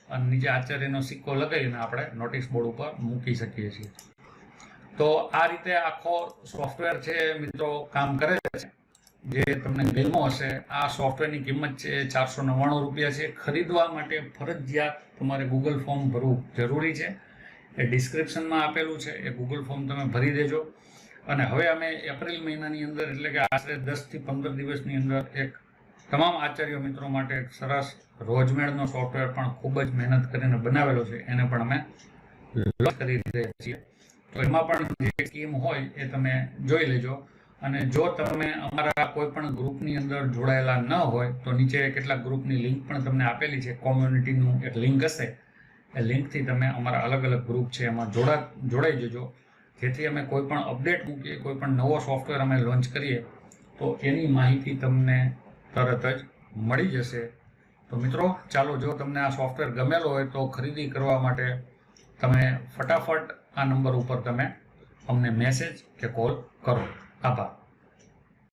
અને નીચે આચાર્યનો સિક્કો લગાવીને આપણે નોટિસ બોર્ડ ઉપર મૂકી શકીએ છીએ. તો આ રીતે આખો સોફ્ટવેર છે મિત્રો કામ કરે છે. જે તમને ગમ્યો હશે, આ સોફ્ટવેરની કિંમત છે 499 રૂપિયા છે. ખરીદવા માટે ફરજિયાત તમારે ગૂગલ ફોર્મ ભરવું જરૂરી છે. એ ડિસ્ક્રિપ્શનમાં આપેલું છે, એ ગૂગલ ફોર્મ તમે ભરી દેજો. અને હવે અમે એપ્રિલ મહિનાની અંદર એટલે કે આશરે 10 થી 15 દિવસની અંદર એક તમામ આચાર્ય મિત્રો માટે એક સરસ રોજમેળનો સોફ્ટવેર પણ ખૂબ જ મહેનત કરીને બનાવેલો છે, એને પણ અમે લોન્ચ કરી રહ્યા છીએ. તો એમાં પણ જે સ્કીમ હોય એ તમે જોઈ લેજો. અને જો તમે અમારા કોઈ પણ ગ્રુપની અંદર જોડાયેલા ન હોય તો નીચે કેટલાક ગ્રુપની લિંક પણ તમને આપેલી છે. કોમ્યુનિટીનું એક લિંક હશે, એ લિંકથી તમે અમારા અલગ અલગ ગ્રુપ છે એમાં જોડાઈ જજો, જેથી અમે કોઈ પણ અપડેટ મૂકીએ, કોઈ પણ નવો સોફ્ટવેર અમે લોન્ચ કરીએ તો એની માહિતી તમને તરત જ મળી જશે. તો મિત્રો ચાલો, જો તમને આ સોફ્ટવેર ગમેલો હોય તો ખરીદી કરવા માટે તમે ફટાફટ આ નંબર ઉપર તમે અમને મેસેજ કે કોલ કરો. આભાર.